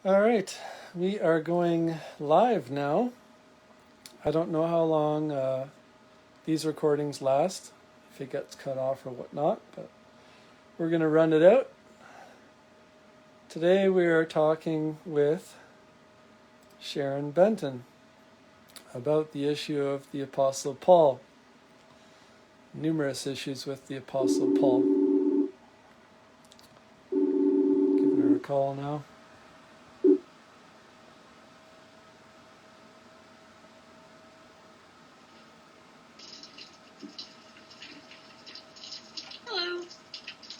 All right, we are going live now. I don't know how long these recordings last, if it gets cut off or whatnot, but we're going to run it out. Today we are talking with Sharon Benton about the issue of the Apostle Paul. Numerous issues with the Apostle Paul. Giving her a call now. Hello.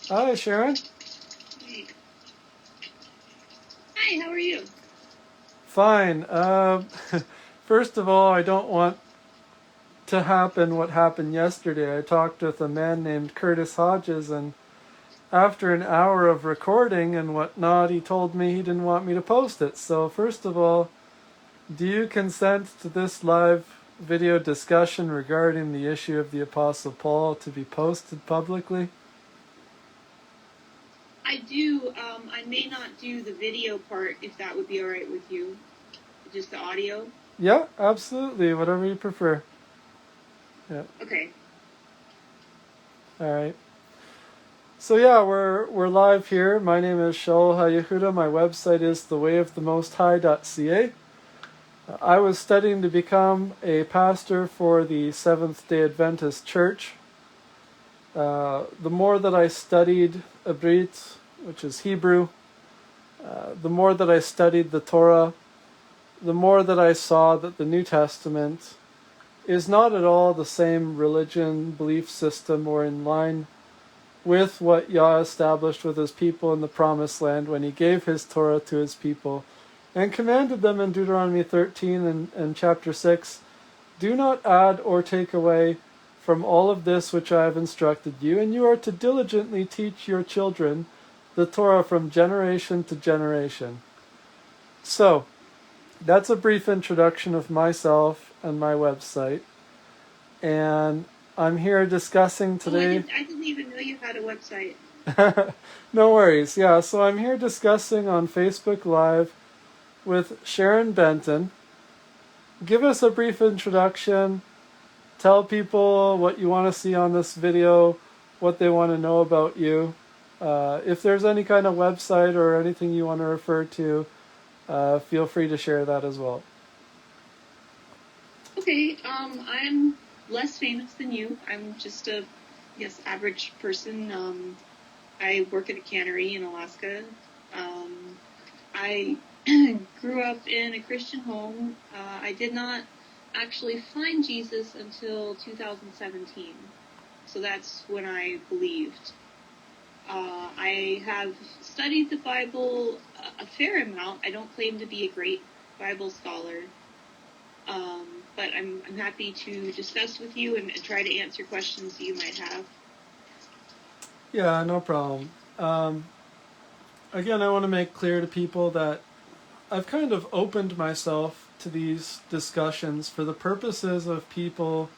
Hi, Sharon. Hey. Hi, how are you? Fine. First of all, I don't want to happen what happened yesterday. I talked with a man named Curtis Hodges, and after an hour of recording and whatnot, he told me he didn't want me to post it. So first of all, do you consent to this live video discussion regarding the issue of the Apostle Paul to be posted publicly? I do. I may not do the video part if that would be all right with you. Just the audio? Yeah, absolutely. Whatever you prefer. Yeah. Okay. All right. So yeah, we're live here. My name is Shaul Yahudah. My website is thewayofthemosthigh.ca. I was studying to become a pastor for the Seventh-day Adventist Church. The more that I studied Ibrit, which is Hebrew, the more that I studied the Torah, the more that I saw that the New Testament is not at all the same religion, belief system, or in line with what Yah established with his people in the Promised Land when he gave his Torah to his people and commanded them in Deuteronomy 13 and chapter 6, do not add or take away from all of this which I have instructed you, and you are to diligently teach your children the Torah from generation to generation. So, that's a brief introduction of myself and my website. And I'm here discussing today... I didn't even know you had a website. No worries. Yeah, so I'm here discussing on Facebook Live with Sharon Benton. Give us a brief introduction. Tell people what you want to see on this video, what they want to know about you. If there's any kind of website or anything you want to refer to, feel free to share that as well. Okay, I'm less famous than you. I'm just a, average person. I work at a cannery in Alaska. I grew up in a Christian home. I did not actually find Jesus until 2017. So that's when I believed. I have studied the Bible a fair amount. I don't claim to be a great Bible scholar. But I'm happy to discuss with you and try to answer questions that you might have. Yeah, no problem. Again, I want to make clear to people that I've kind of opened myself to these discussions for the purposes of people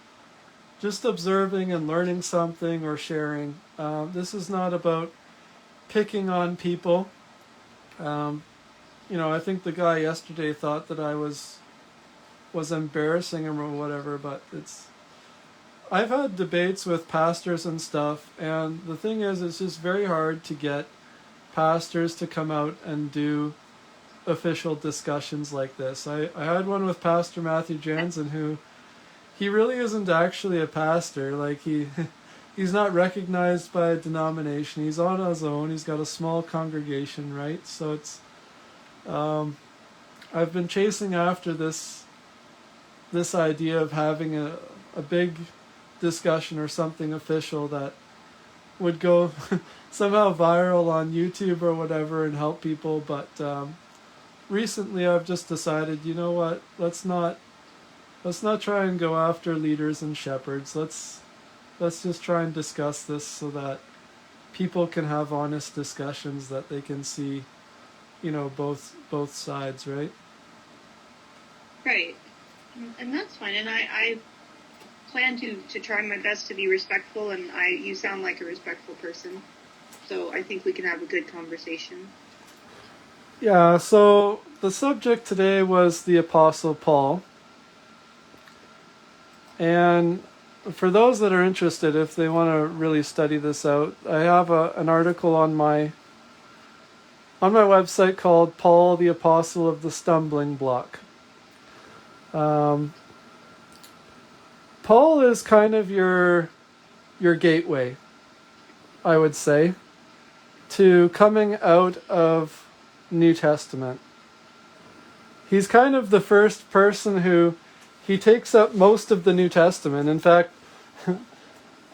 just observing and learning something or sharing. This is not about picking on people. I think the guy yesterday thought that I was embarrassing him or whatever, but I've had debates with pastors and stuff, and the thing is, it's just very hard to get pastors to come out and do official discussions like this. I had one with Pastor Matthew Jansen, who he really isn't actually a pastor. Like he's not recognized by a denomination. He's on his own. He's got a small congregation, right? So it's I've been chasing after this idea of having a big discussion or something official that would go somehow viral on YouTube or whatever and help people. But recently I've just decided, you know what, let's not try and go after leaders and shepherds. Let's just try and discuss this so that people can have honest discussions, that they can see, both sides, right? Right. And that's fine. And I plan to try my best to be respectful, and you sound like a respectful person. So I think we can have a good conversation. Yeah, so the subject today was the Apostle Paul. And for those that are interested, if they want to really study this out, I have an article on my website called Paul the Apostle of the Stumbling Block. Paul is kind of your gateway, I would say, to coming out of New Testament. He's kind of the first person who he takes up most of the New Testament. In fact,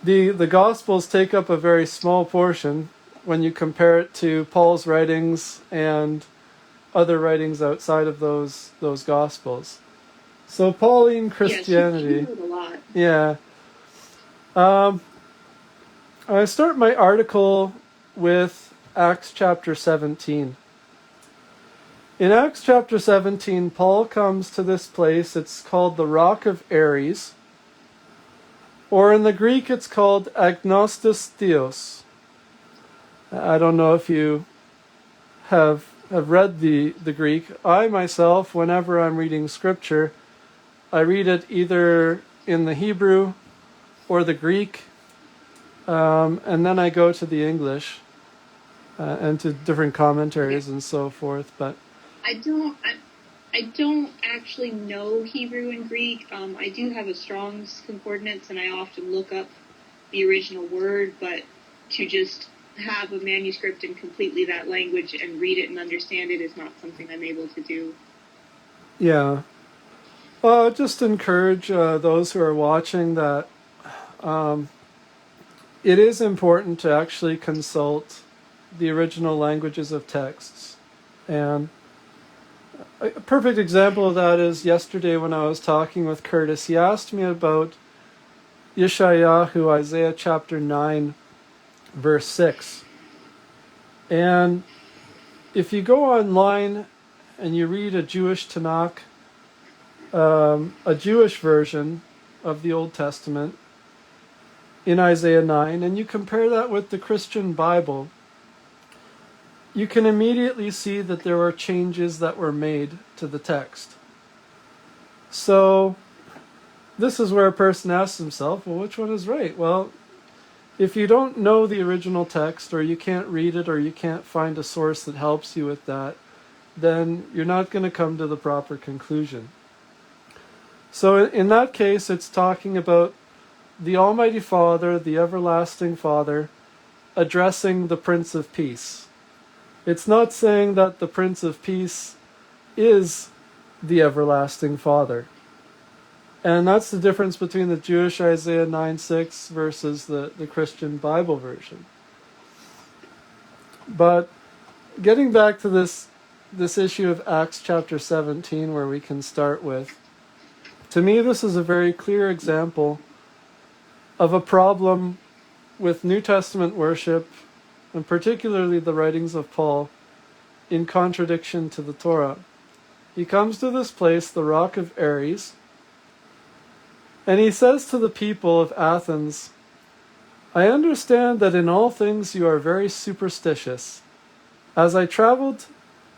the Gospels take up a very small portion when you compare it to Paul's writings and other writings outside of those Gospels. So Pauline Christianity. Yes, a lot. Yeah. I start my article with Acts chapter 17. In Acts chapter 17, Paul comes to this place. It's called the Rock of Ares, or in the Greek it's called Agnostos Theos. I don't know if you have read the Greek. I myself, whenever I'm reading scripture, I read it either in the Hebrew or the Greek, and then I go to the English and to different commentaries and so forth. But I don't actually know Hebrew and Greek. I do have a Strong's Concordance, and I often look up the original word, but to just have a manuscript in completely that language and read it and understand it is not something I'm able to do. yeah. Just encourage those who are watching that it is important to actually consult the original languages of texts. And a perfect example of that is yesterday when I was talking with Curtis. He asked me about Yeshayahu, Isaiah chapter 9, verse 6. And if you go online and you read a Jewish Tanakh, a Jewish version of the Old Testament in Isaiah 9, and you compare that with the Christian Bible, you can immediately see that there were changes that were made to the text. So this is where a person asks himself, well, which one is right? Well, if you don't know the original text, or you can't read it, or you can't find a source that helps you with that, then you're not going to come to the proper conclusion. So in that case, it's talking about the Almighty Father, the Everlasting Father, addressing the Prince of Peace. It's not saying that the Prince of Peace is the Everlasting Father. And that's the difference between the Jewish Isaiah 9:6 versus the Christian Bible version. But getting back to this issue of Acts chapter 17, where we can start with, to me this is a very clear example of a problem with New Testament worship, and particularly the writings of Paul, in contradiction to the Torah. He comes to this place, the Rock of Ares, and he says to the people of Athens, I understand that in all things you are very superstitious. As I traveled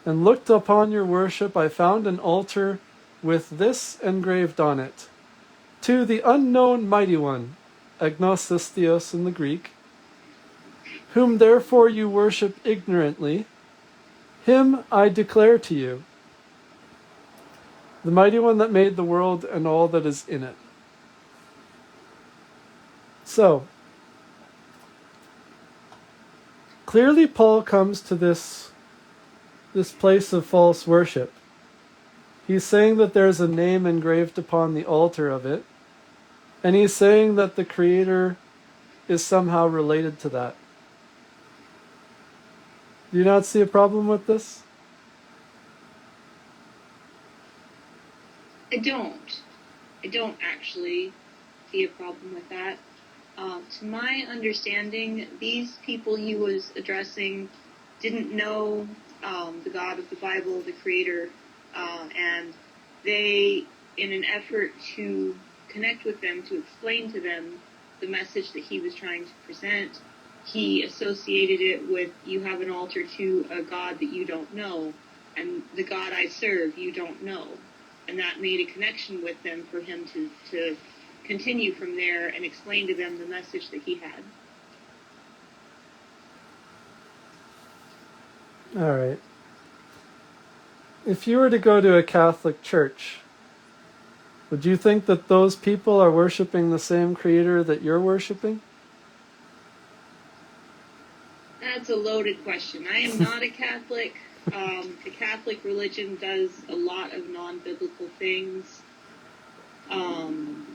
and looked upon your worship, I found an altar with this engraved on it: to the unknown mighty one, Agnostos Theos in the Greek, whom therefore you worship ignorantly, him I declare to you, the mighty one that made the world and all that is in it. So, clearly Paul comes to this place of false worship. He's saying that there's a name engraved upon the altar of it, and he's saying that the Creator is somehow related to that. Do you not see a problem with this? I don't actually see a problem with that. To my understanding, these people he was addressing didn't know the God of the Bible, the Creator, and they, in an effort to connect with them, to explain to them the message that he was trying to present, he associated it with, you have an altar to a God that you don't know. and the God I serve you don't know. And that made a connection with them for him to continue from there and explain to them the message that he had. All right. If you were to go to a Catholic church, would you think that those people are worshiping the same creator that you're worshiping? That's a loaded question. I am not a Catholic. The Catholic religion does a lot of non-biblical things. And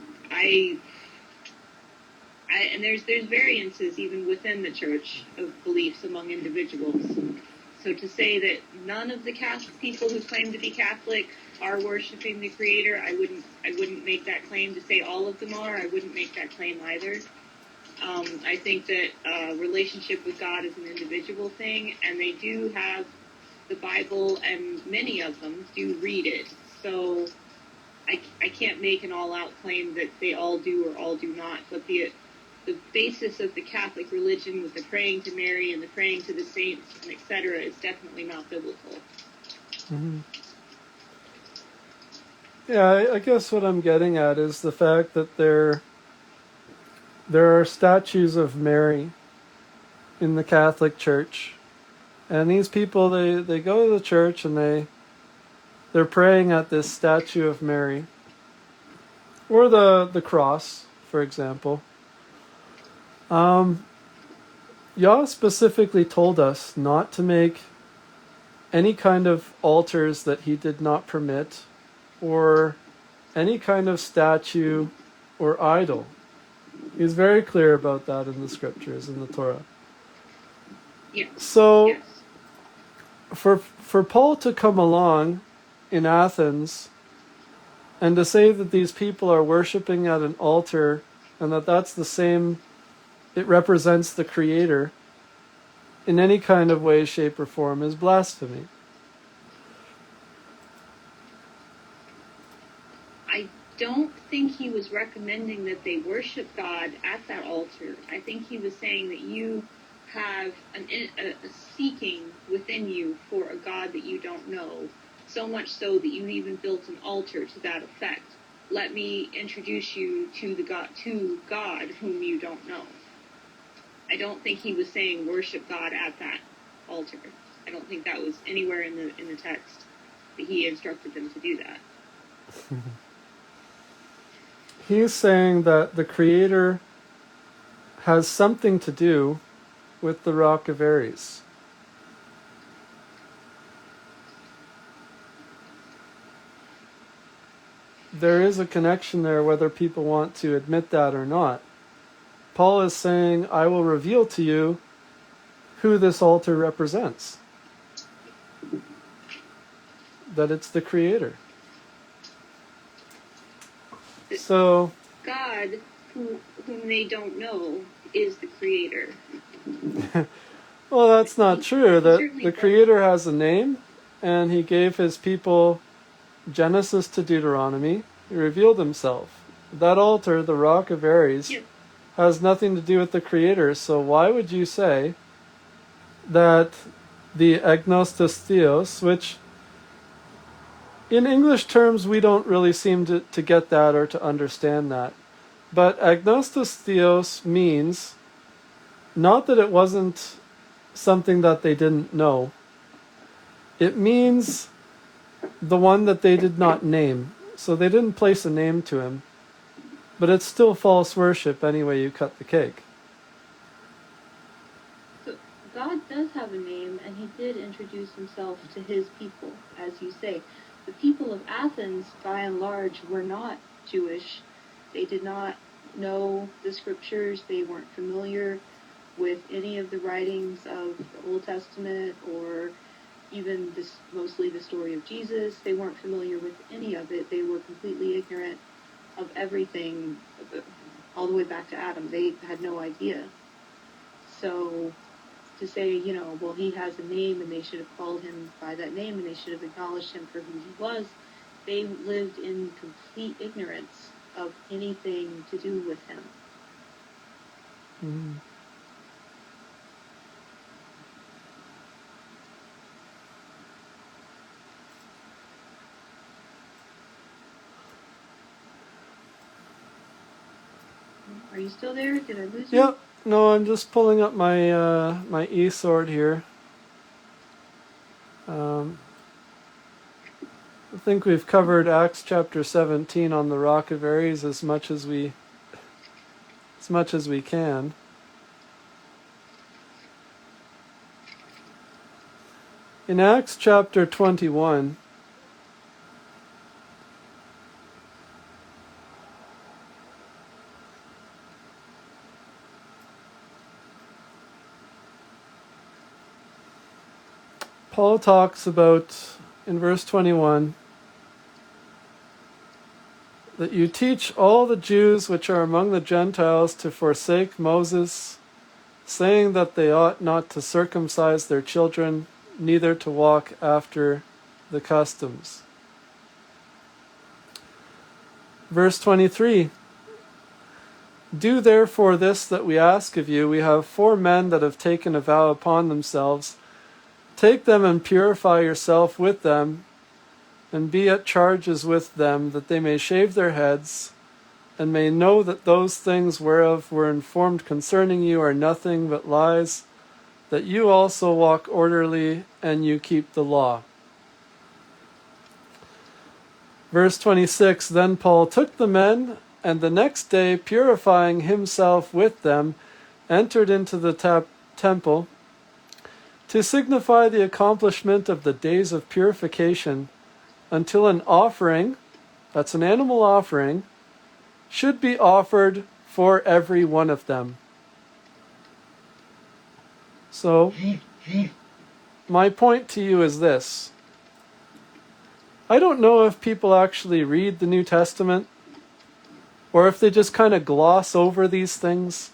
there's variances even within the church of beliefs among individuals. So to say that none of the Catholic people who claim to be Catholic are worshiping the Creator, I wouldn't make that claim. To say all of them are, I wouldn't make that claim either. I think that relationship with God is an individual thing, and they do have the Bible, and many of them do read it. So I can't make an all-out claim that they all do or all do not. But the basis of the Catholic religion with the praying to Mary and the praying to the saints and etc. is definitely not biblical. Mm-hmm. Yeah, I guess what I'm getting at is the fact that there are statues of Mary in the Catholic Church, and these people they go to the church and they're praying at this statue of Mary, or the cross, for example. Yah specifically told us not to make any kind of altars that he did not permit, or any kind of statue or idol. He's very clear about that in the scriptures, in the Torah. Yes. So, yes. for Paul to come along in Athens and to say that these people are worshiping at an altar and that's the same, it represents the Creator in any kind of way, shape, or form is blasphemy. I don't think he was recommending that they worship God at that altar. I think he was saying that you have a seeking within you for a God that you don't know, so much so that you even built an altar to that effect. Let me introduce you to God whom you don't know. I don't think he was saying worship God at that altar. I don't think that was anywhere in the text that he instructed them to do that. He's saying that the Creator has something to do with the Rock of Ares. There is a connection there, whether people want to admit that or not. Paul is saying, I will reveal to you who this altar represents. That it's the Creator. So God, whom they don't know, is the Creator. Well, that's not true. The Creator has a name, and he gave his people Genesis to Deuteronomy. He revealed himself. That altar, the Rock of Ares, has nothing to do with the Creator. So why would you say that the agnostos theos, which in English terms we don't really seem to get that or to understand that, but agnostos theos means not that it wasn't something that they didn't know. It means the one that they did not name. So they didn't place a name to him. But it's still false worship anyway you cut the cake. So God does have a name, and he did introduce himself to his people, as you say. The people of Athens, by and large, were not Jewish. They did not know the scriptures. They weren't familiar with any of the writings of the Old Testament or even mostly the story of Jesus. They weren't familiar with any of it. They were completely ignorant of everything, all the way back to Adam. They had no idea. So to say, well, he has a name and they should have called him by that name and they should have acknowledged him for who he was, they lived in complete ignorance of anything to do with him. Mm. Are you still there? Did I lose you? Yeah, no, I'm just pulling up my my e-sword here. I think we've covered Acts chapter 17 on the Rock of Aries as much as we can. In Acts chapter 21, Paul talks about, in verse 21, that you teach all the Jews which are among the Gentiles to forsake Moses, saying that they ought not to circumcise their children, neither to walk after the customs. Verse 23, do therefore this that we ask of you. We have 4 men that have taken a vow upon themselves. Take them and purify yourself with them, and be at charges with them, that they may shave their heads, and may know that those things whereof were informed concerning you are nothing but lies, that you also walk orderly, and you keep the law. Verse 26, then Paul took the men, and the next day, purifying himself with them, entered into the temple, to signify the accomplishment of the days of purification, until an offering, that's an animal offering, should be offered for every one of them. So, my point to you is this. I don't know if people actually read the New Testament, or if they just kind of gloss over these things.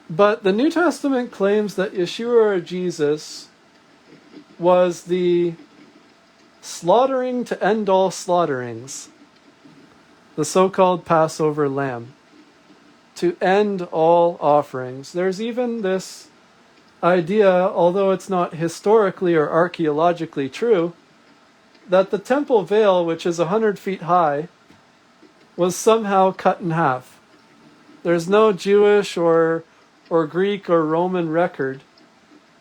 But the New Testament claims that Yeshua or Jesus was the slaughtering to end all slaughterings, the so-called Passover lamb, to end all offerings. There's even this idea, although it's not historically or archaeologically true, that the temple veil, which is 100 feet high, was somehow cut in half. There's no Jewish or Greek or Roman record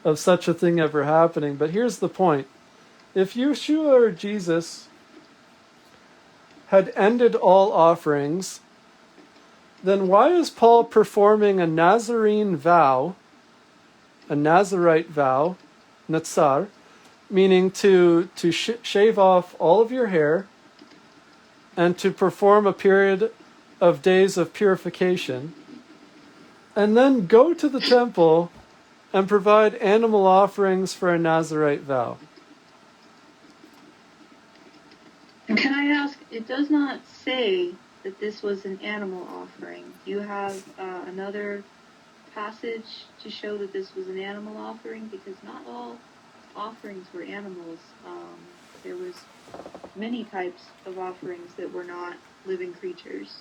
of such a thing ever happening. But here's the point. If Yeshua or Jesus had ended all offerings, then why is Paul performing a Nazarene vow, a Nazarite vow, Natsar, meaning to shave off all of your hair and to perform a period of days of purification, and then go to the temple and provide animal offerings for a Nazarite vow? Can I ask, it does not say that this was an animal offering. Do you have another passage to show that this was an animal offering? Because not all offerings were animals. There was many types of offerings that were not living creatures.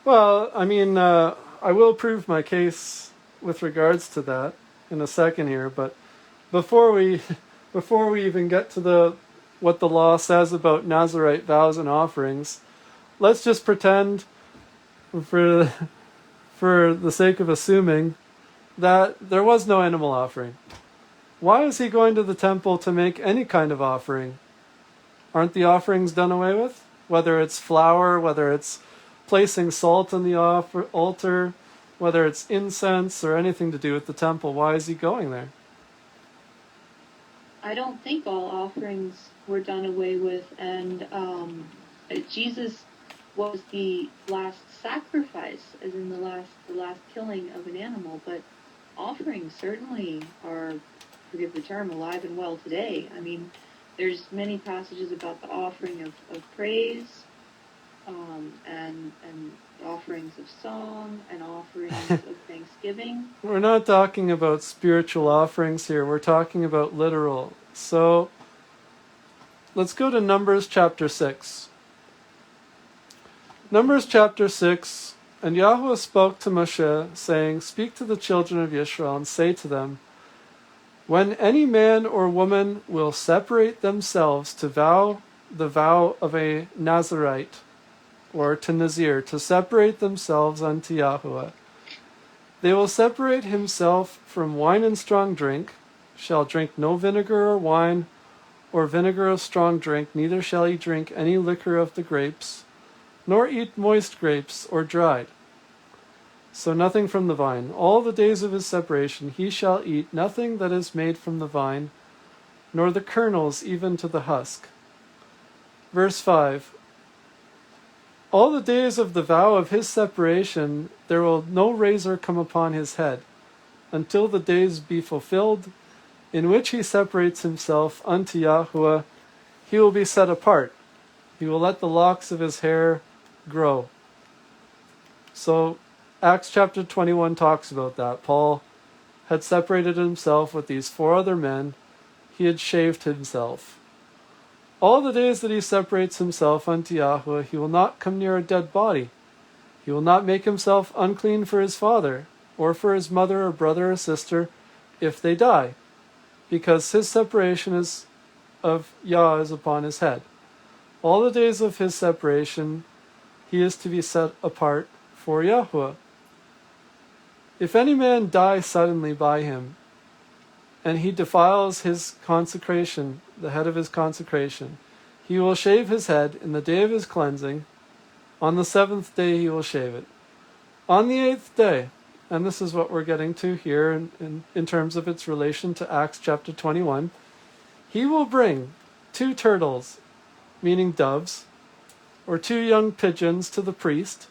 Well, I mean, I will prove my case with regards to that in a second here, but before we even get to what the law says about Nazirite vows and offerings, let's just pretend, for the sake of assuming, that there was no animal offering. Why is he going to the temple to make any kind of offering? Aren't the offerings done away with? Whether it's flour, whether it's placing salt on the altar, whether it's incense or anything to do with the temple, why is he going there? I don't think all offerings were done away with, and Jesus was the last sacrifice, as in the last killing of an animal, but offerings certainly are, forgive the term, alive and well today. I mean, there's many passages about the offering of praise, and offerings of song, and offerings of thanksgiving. We're not talking about spiritual offerings here. We're talking about literal. So, let's go to Numbers chapter 6. Numbers chapter 6, and Yahudah spoke to Moshe, saying, speak to the children of Israel, and say to them, when any man or woman will separate themselves to vow the vow of a Nazirite, or to Nazir, to separate themselves unto Yahudah. They will separate himself from wine and strong drink, shall drink no vinegar or wine, or vinegar of strong drink, neither shall he drink any liquor of the grapes, nor eat moist grapes or dried. So nothing from the vine. All the days of his separation he shall eat nothing that is made from the vine, nor the kernels even to the husk. Verse 5. All the days of the vow of his separation there will no razor come upon his head, until the days be fulfilled, in which he separates himself unto Yahudah. He will be set apart. He will let the locks of his hair grow. So Acts chapter 21 talks about that. Paul had separated himself with these 4 other men. He had shaved himself. All the days that he separates himself unto Yahudah, he will not come near a dead body. He will not make himself unclean for his father, or for his mother or brother or sister, if they die, because his separation of Yah is upon his head. All the days of his separation, he is to be set apart for Yahudah. If any man die suddenly by him, and he defiles his consecration, the head of his consecration, he will shave his head in the day of his cleansing. On the 7th day he will shave it. On the 8th day, and this is what we're getting to here in terms of its relation to Acts chapter 21, he will bring 2 turtles, meaning doves, or 2 young pigeons to the priest,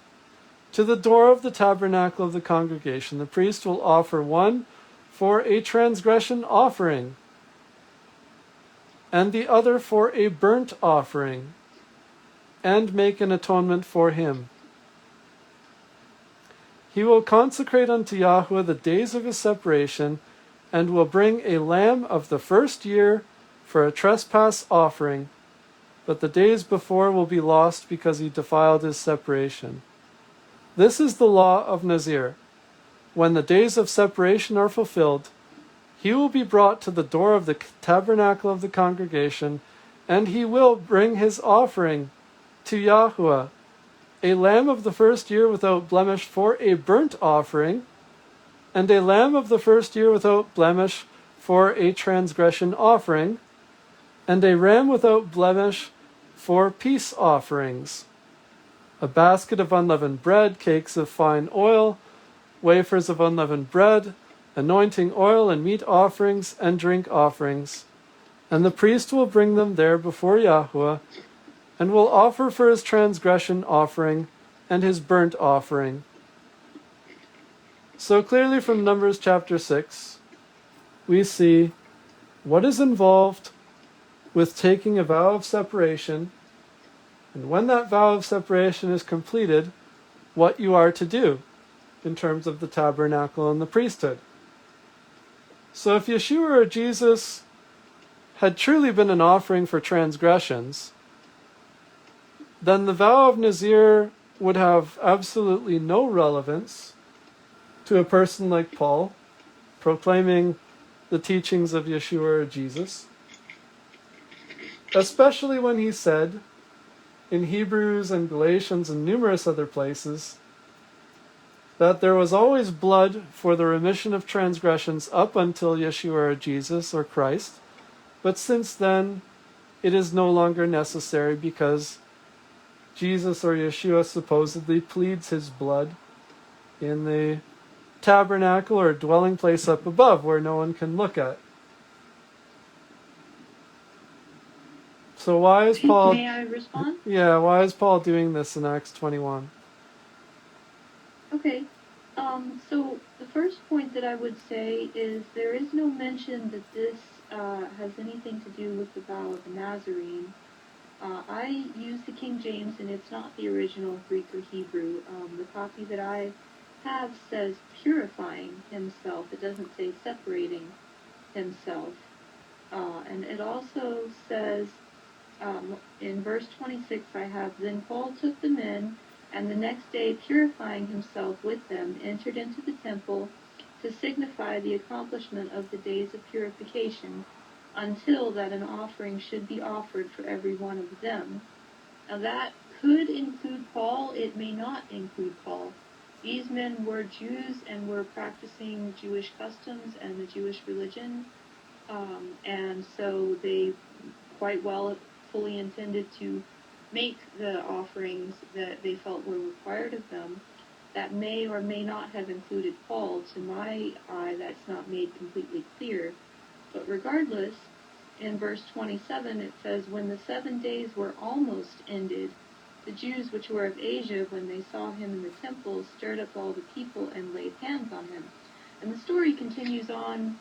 to the door of the tabernacle of the congregation. The priest will offer one for a transgression offering, and the other for a burnt offering, and make an atonement for him. He will consecrate unto Yahudah the days of his separation, and will bring a lamb of the first year for a trespass offering, but the days before will be lost because he defiled his separation. This is the law of Nazir. When the days of separation are fulfilled, he will be brought to the door of the tabernacle of the congregation, and he will bring his offering to Yahudah, a lamb of the first year without blemish for a burnt offering, and a lamb of the first year without blemish for a transgression offering, and a ram without blemish for peace offerings. A basket of unleavened bread, cakes of fine oil, wafers of unleavened bread, anointing oil and meat offerings and drink offerings. And the priest will bring them there before Yahudah, and will offer for his transgression offering and his burnt offering. So clearly from Numbers chapter 6, we see what is involved with taking a vow of separation, and when that vow of separation is completed, what you are to do in terms of the tabernacle and the priesthood. So if Yeshua or Jesus had truly been an offering for transgressions, then the vow of Nazir would have absolutely no relevance to a person like Paul, proclaiming the teachings of Yeshua or Jesus, especially when he said in Hebrews and Galatians and numerous other places that there was always blood for the remission of transgressions up until Yeshua or Jesus or Christ, but since then it is no longer necessary because Jesus or Yeshua supposedly pleads his blood in the tabernacle or dwelling place up above where no one can look at. So why is Paul... May I respond? Yeah, why is Paul doing this in Acts 21? Okay. So the first point that I would say is there is no mention that this has anything to do with the vow of the Nazarene. I use the King James, and it's not the original Greek or Hebrew. The copy that I have says purifying himself. It doesn't say separating himself. And it also says, in verse 26, I have, Then Paul took the men, and the next day, purifying himself with them, entered into the temple to signify the accomplishment of the days of purification, until that an offering should be offered for every one of them. Now that could include Paul, it may not include Paul. These men were Jews and were practicing Jewish customs and the Jewish religion, and so they quite well fully intended to make the offerings that they felt were required of them. That may or may not have included Paul. To my eye, that's not made completely clear. But regardless, in verse 27 it says, "When the 7 days were almost ended, the Jews which were of Asia, when they saw him in the temple, stirred up all the people and laid hands on him." And the story continues on.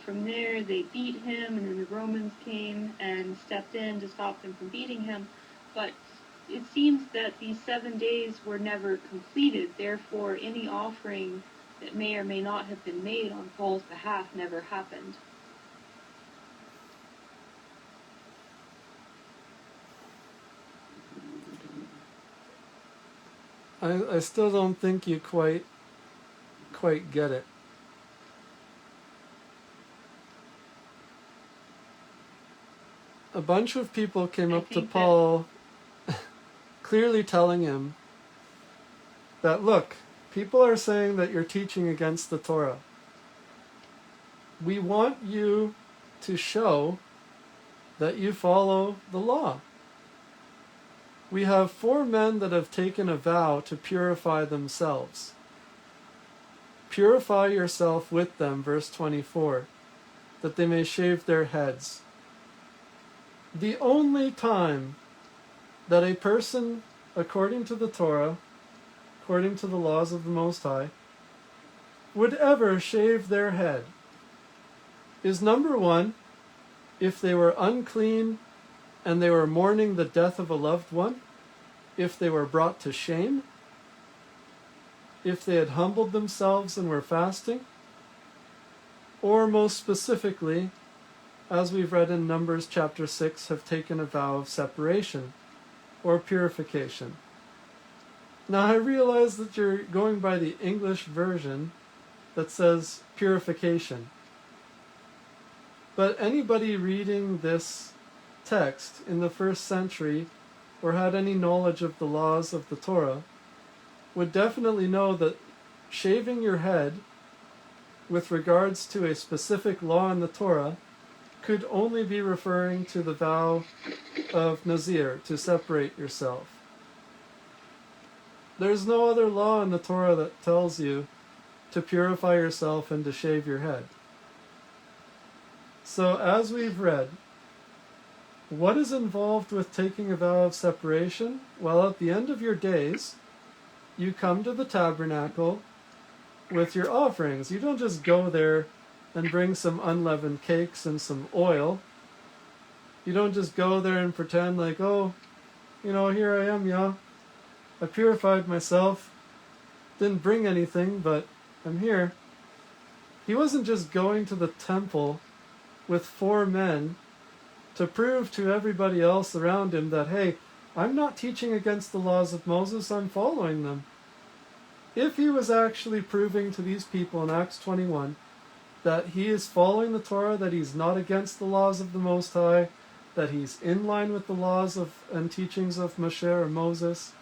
From there, they beat him, and then the Romans came and stepped in to stop them from beating him. But it seems that these 7 days were never completed. Therefore, any offering that may or may not have been made on Paul's behalf never happened. I still don't think you quite get it. A bunch of people came up to Paul clearly telling him that, look, people are saying that you're teaching against the Torah. We want you to show that you follow the law. We have 4 men that have taken a vow to purify themselves. Purify yourself with them, verse 24, that they may shave their heads. The only time that a person, according to the Torah, according to the laws of the Most High, would ever shave their head is, number 1, if they were unclean and they were mourning the death of a loved one, if they were brought to shame, if they had humbled themselves and were fasting, or most specifically, as we've read in Numbers chapter 6, have taken a vow of separation or purification. Now I realize that you're going by the English version that says purification. But anybody reading this text in the first century or had any knowledge of the laws of the Torah would definitely know that shaving your head with regards to a specific law in the Torah could only be referring to the vow of Nazir, to separate yourself. There's no other law in the Torah that tells you to purify yourself and to shave your head. So as we've read, what is involved with taking a vow of separation? Well, at the end of your days, you come to the tabernacle with your offerings. You don't just go there and bring some unleavened cakes and some oil. You don't just go there and pretend like, oh, here I am, yeah. I purified myself. Didn't bring anything, but I'm here. He wasn't just going to the temple with 4 men to prove to everybody else around him that, hey, I'm not teaching against the laws of Moses, I'm following them. If he was actually proving to these people in Acts 21 that he is following the Torah, that he's not against the laws of the Most High, that he's in line with the laws of and teachings of Moshe or Moses,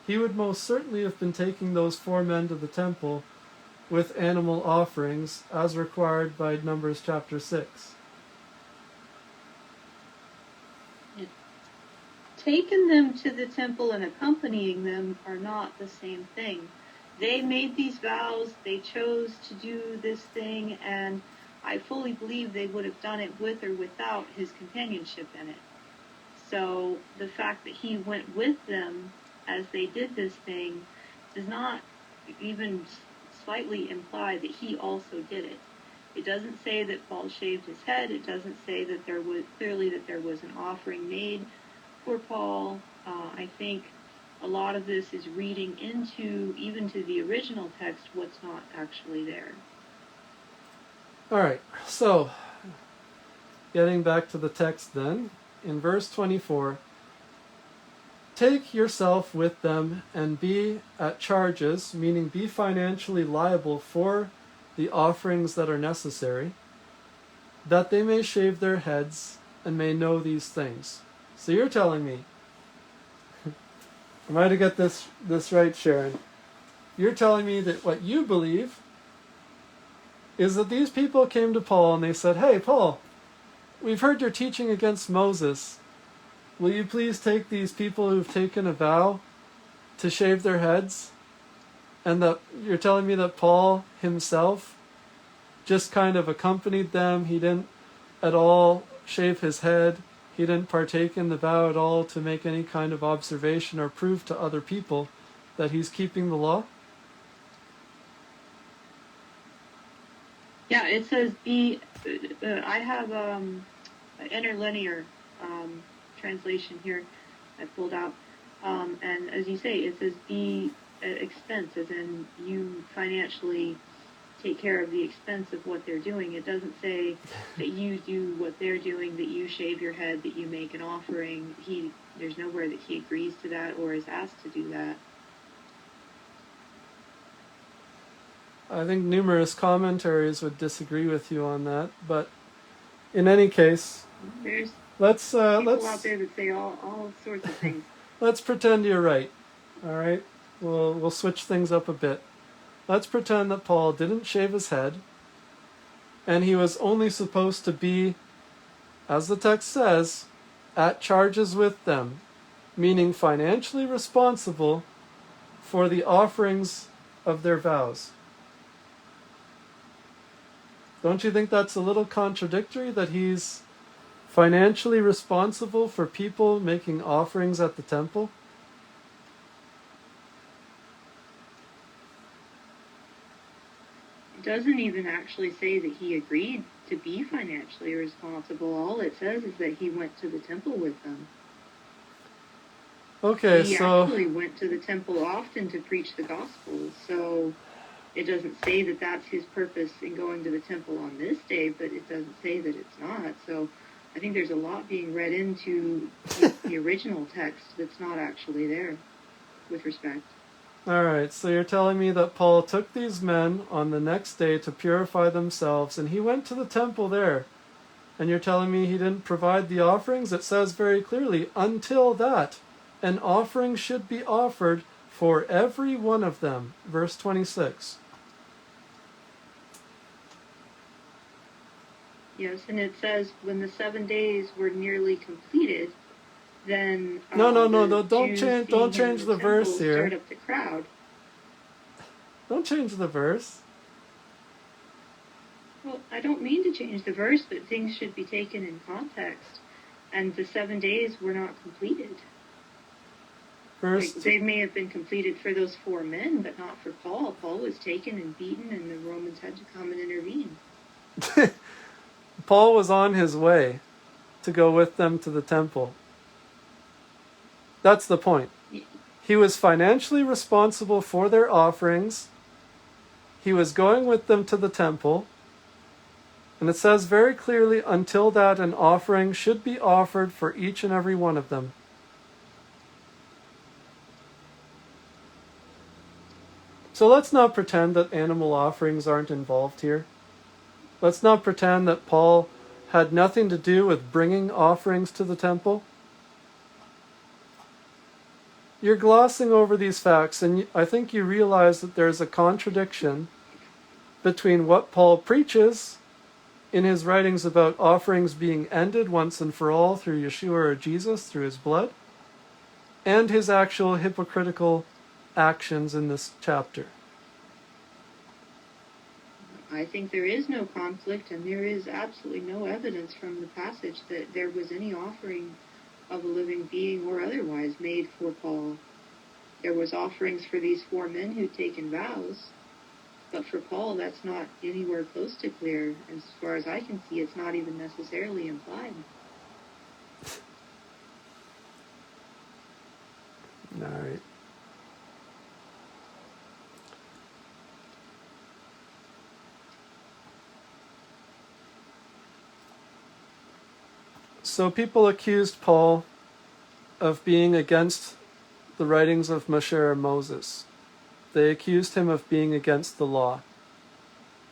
he would most certainly have been taking those 4 men to the temple with animal offerings as required by Numbers chapter 6. Taking them to the temple and accompanying them are not the same thing. They made these vows, they chose to do this thing, and I fully believe they would have done it with or without his companionship in it. So the fact that he went with them as they did this thing does not even slightly imply that he also did it. It doesn't say that Paul shaved his head. It doesn't say that there was an offering made for Paul. I think a lot of this is reading into, even to the original text, what's not actually there. All right, so getting back to the text then, in verse 24, take yourself with them and be at charges, meaning be financially liable for the offerings that are necessary, that they may shave their heads and may know these things. So you're telling me Am I to get this right, Sharon? You're telling me that what you believe is that these people came to Paul and they said, "Hey, Paul, we've heard you're teaching against Moses. Will you please take these people who've taken a vow to shave their heads?" And that you're telling me that Paul himself just kind of accompanied them. He didn't at all shave his head. He didn't partake in the vow at all to make any kind of observation or prove to other people that he's keeping the law? Yeah, it says be. I have an interlinear translation here. I pulled out, and as you say, it says be expense, as in you financially take care of the expense of what they're doing. It doesn't say that you do what they're doing, that you shave your head, that you make an offering. There's nowhere that he agrees to that or is asked to do that. I think numerous commentaries would disagree with you on that, but in any case, there's let's people out there that say all sorts of things. Let's pretend you're right. All right, we'll switch things up a bit. Let's pretend that Paul didn't shave his head, and he was only supposed to be, as the text says, at charges with them, meaning financially responsible for the offerings of their vows. Don't you think that's a little contradictory, that he's financially responsible for people making offerings at the temple? It doesn't even actually say that he agreed to be financially responsible. All it says is that he went to the temple with them. Okay, he so... actually went to the temple often to preach the gospel, so it doesn't say that that's his purpose in going to the temple on this day, but it doesn't say that it's not. So I think there's a lot being read into the original text that's not actually there, with respect. All right, so you're telling me that Paul took these men on the next day to purify themselves, and he went to the temple there. And you're telling me he didn't provide the offerings? It says very clearly, until that, an offering should be offered for every one of them. Verse 26. Yes, and it says when the 7 days were nearly completed, then don't change the verse here. Stirred up the crowd. Don't change the verse. Well, I don't mean to change the verse, but things should be taken in context. And the 7 days were not completed. They may have been completed for those 4 men, but not for Paul. Paul was taken and beaten, and the Romans had to come and intervene. Paul was on his way to go with them to the temple. That's the point. He was financially responsible for their offerings. He was going with them to the temple. And it says very clearly, until that an offering should be offered for each and every one of them. So let's not pretend that animal offerings aren't involved here. Let's not pretend that Paul had nothing to do with bringing offerings to the temple. You're glossing over these facts, and I think you realize that there's a contradiction between what Paul preaches in his writings about offerings being ended once and for all through Yeshua or Jesus, through his blood, and his actual hypocritical actions in this chapter. I think there is no conflict, and there is absolutely no evidence from the passage that there was any offering of a living being or otherwise made for Paul. There was offerings for these 4 men who'd taken vows, but for Paul that's not anywhere close to clear. As far as I can see, it's not even necessarily implied. All right. So people accused Paul of being against the writings of Moshe or Moses. They accused him of being against the law.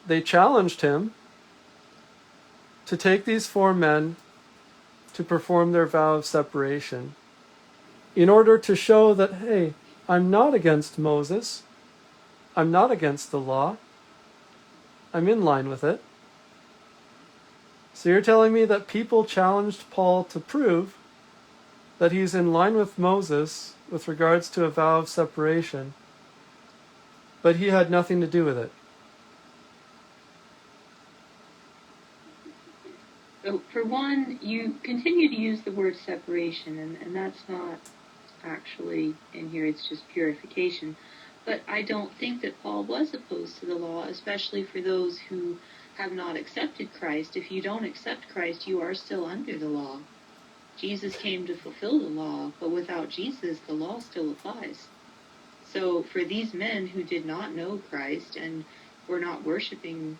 They challenged him to take these 4 men to perform their vow of separation. in order to show that, hey, I'm not against Moses, I'm not against the law, I'm in line with it. So you're telling me that people challenged Paul to prove that he's in line with Moses with regards to a vow of separation, but he had nothing to do with it. So for one, you continue to use the word separation, and that's not actually in here, it's just purification. But I don't think that Paul was opposed to the law, especially for those who have not accepted Christ. If you don't accept Christ, you are still under the law. Jesus came to fulfill the law, but without Jesus, the law still applies. So for these men who did not know Christ and were not worshiping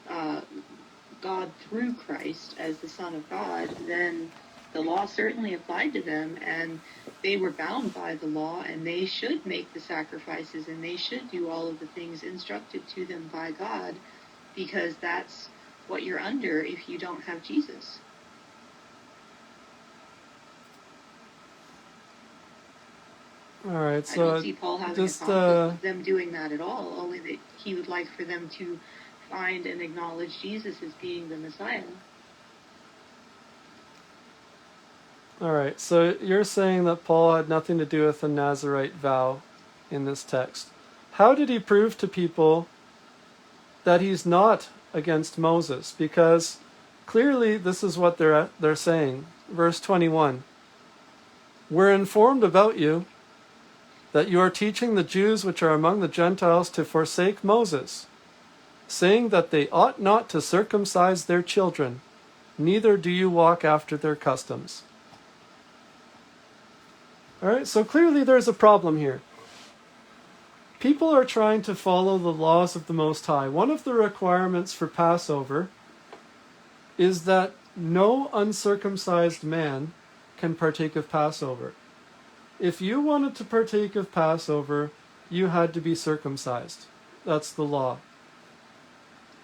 God through Christ as the Son of God, then the law certainly applied to them, and they were bound by the law, and they should make the sacrifices, and they should do all of the things instructed to them by God, because that's what you're under if you don't have Jesus. All right, I so don't see Paul having just a conflict with them doing that at all, only that he would like for them to find and acknowledge Jesus as being the Messiah. all right, so you're saying that Paul had nothing to do with the Nazirite vow in this text. How did he prove to people that he's not against Moses? Because clearly this is what they're saying. Verse 21. We're informed about you that you are teaching the Jews which are among the Gentiles to forsake Moses, saying that they ought not to circumcise their children, neither do you walk after their customs. All right, so clearly there's a problem here. People are trying to follow the laws of the Most High. One of the requirements for Passover is that no uncircumcised man can partake of Passover. If you wanted to partake of Passover, you had to be circumcised. That's the law.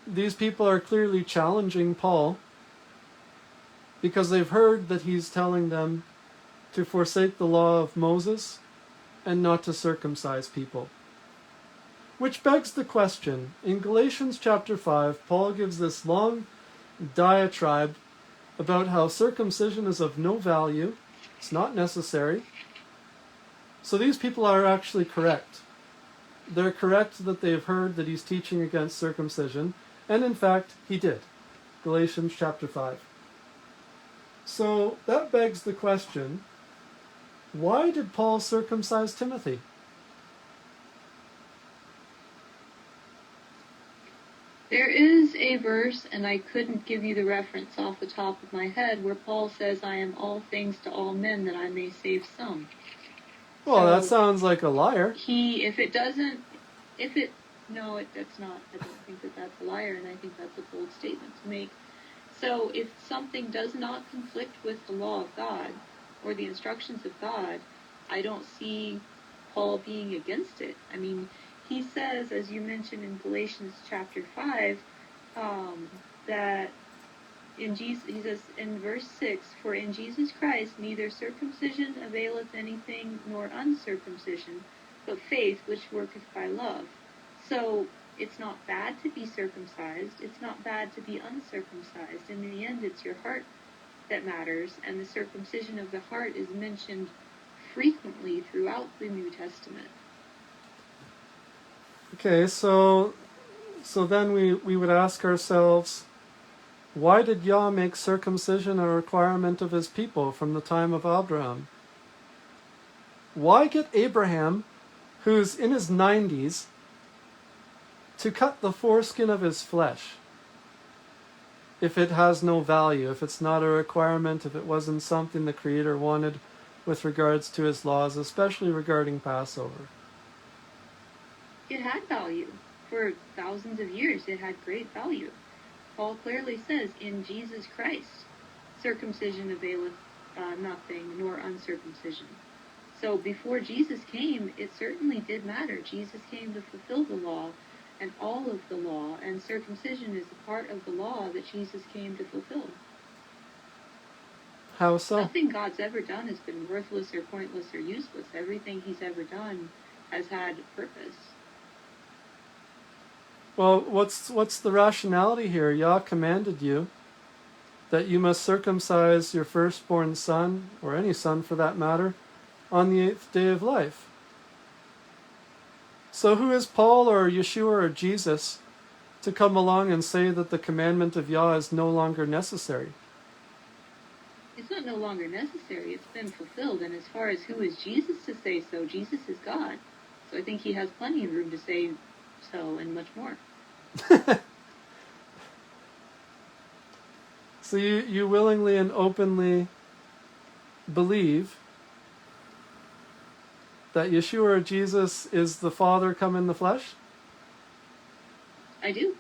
These people are clearly challenging Paul because they've heard that he's telling them to forsake the law of Moses and not to circumcise people. Which begs the question, in Galatians chapter 5, Paul gives this long diatribe about how circumcision is of no value, it's not necessary. So these people are actually correct. They're correct that they've heard that he's teaching against circumcision, and in fact, he did. Galatians chapter 5. So that begs the question, why did Paul circumcise Timothy? There is a verse, and I couldn't give you the reference off the top of my head, where Paul says, I am all things to all men that I may save some. Well, that sounds like a liar. That's not. I don't think that that's a liar, and I think that's a bold statement to make. So if something does not conflict with the law of God or the instructions of God, I don't see Paul being against it. I mean, he says, as you mentioned in Galatians chapter 5, that in Jesus, he says in verse 6, for in Jesus Christ neither circumcision availeth anything nor uncircumcision, but faith which worketh by love. So it's not bad to be circumcised, it's not bad to be uncircumcised. In the end, it's your heart that matters, and the circumcision of the heart is mentioned frequently throughout the New Testament. Okay, so then we would ask ourselves, why did Yah make circumcision a requirement of his people from the time of Abraham? Why get Abraham, who's in his 90s, to cut the foreskin of his flesh if it has no value, if it's not a requirement, if it wasn't something the Creator wanted with regards to his laws, especially regarding Passover? It had value. For thousands of years, it had great value. Paul clearly says, in Jesus Christ, circumcision availeth nothing, nor uncircumcision. So before Jesus came, it certainly did matter. Jesus came to fulfill the law, and all of the law, and circumcision is a part of the law that Jesus came to fulfill. How so? Nothing God's ever done has been worthless or pointless or useless. Everything he's ever done has had purpose. Well, what's the rationality here? Yah commanded you that you must circumcise your firstborn son, or any son for that matter, on the 8th day of life. So who is Paul or Yeshua or Jesus to come along and say that the commandment of Yah is no longer necessary? It's not no longer necessary. It's been fulfilled. And as far as who is Jesus to say so, Jesus is God. So I think he has plenty of room to say so and much more. So you willingly and openly believe that Yeshua or Jesus is the Father come in the flesh? I do.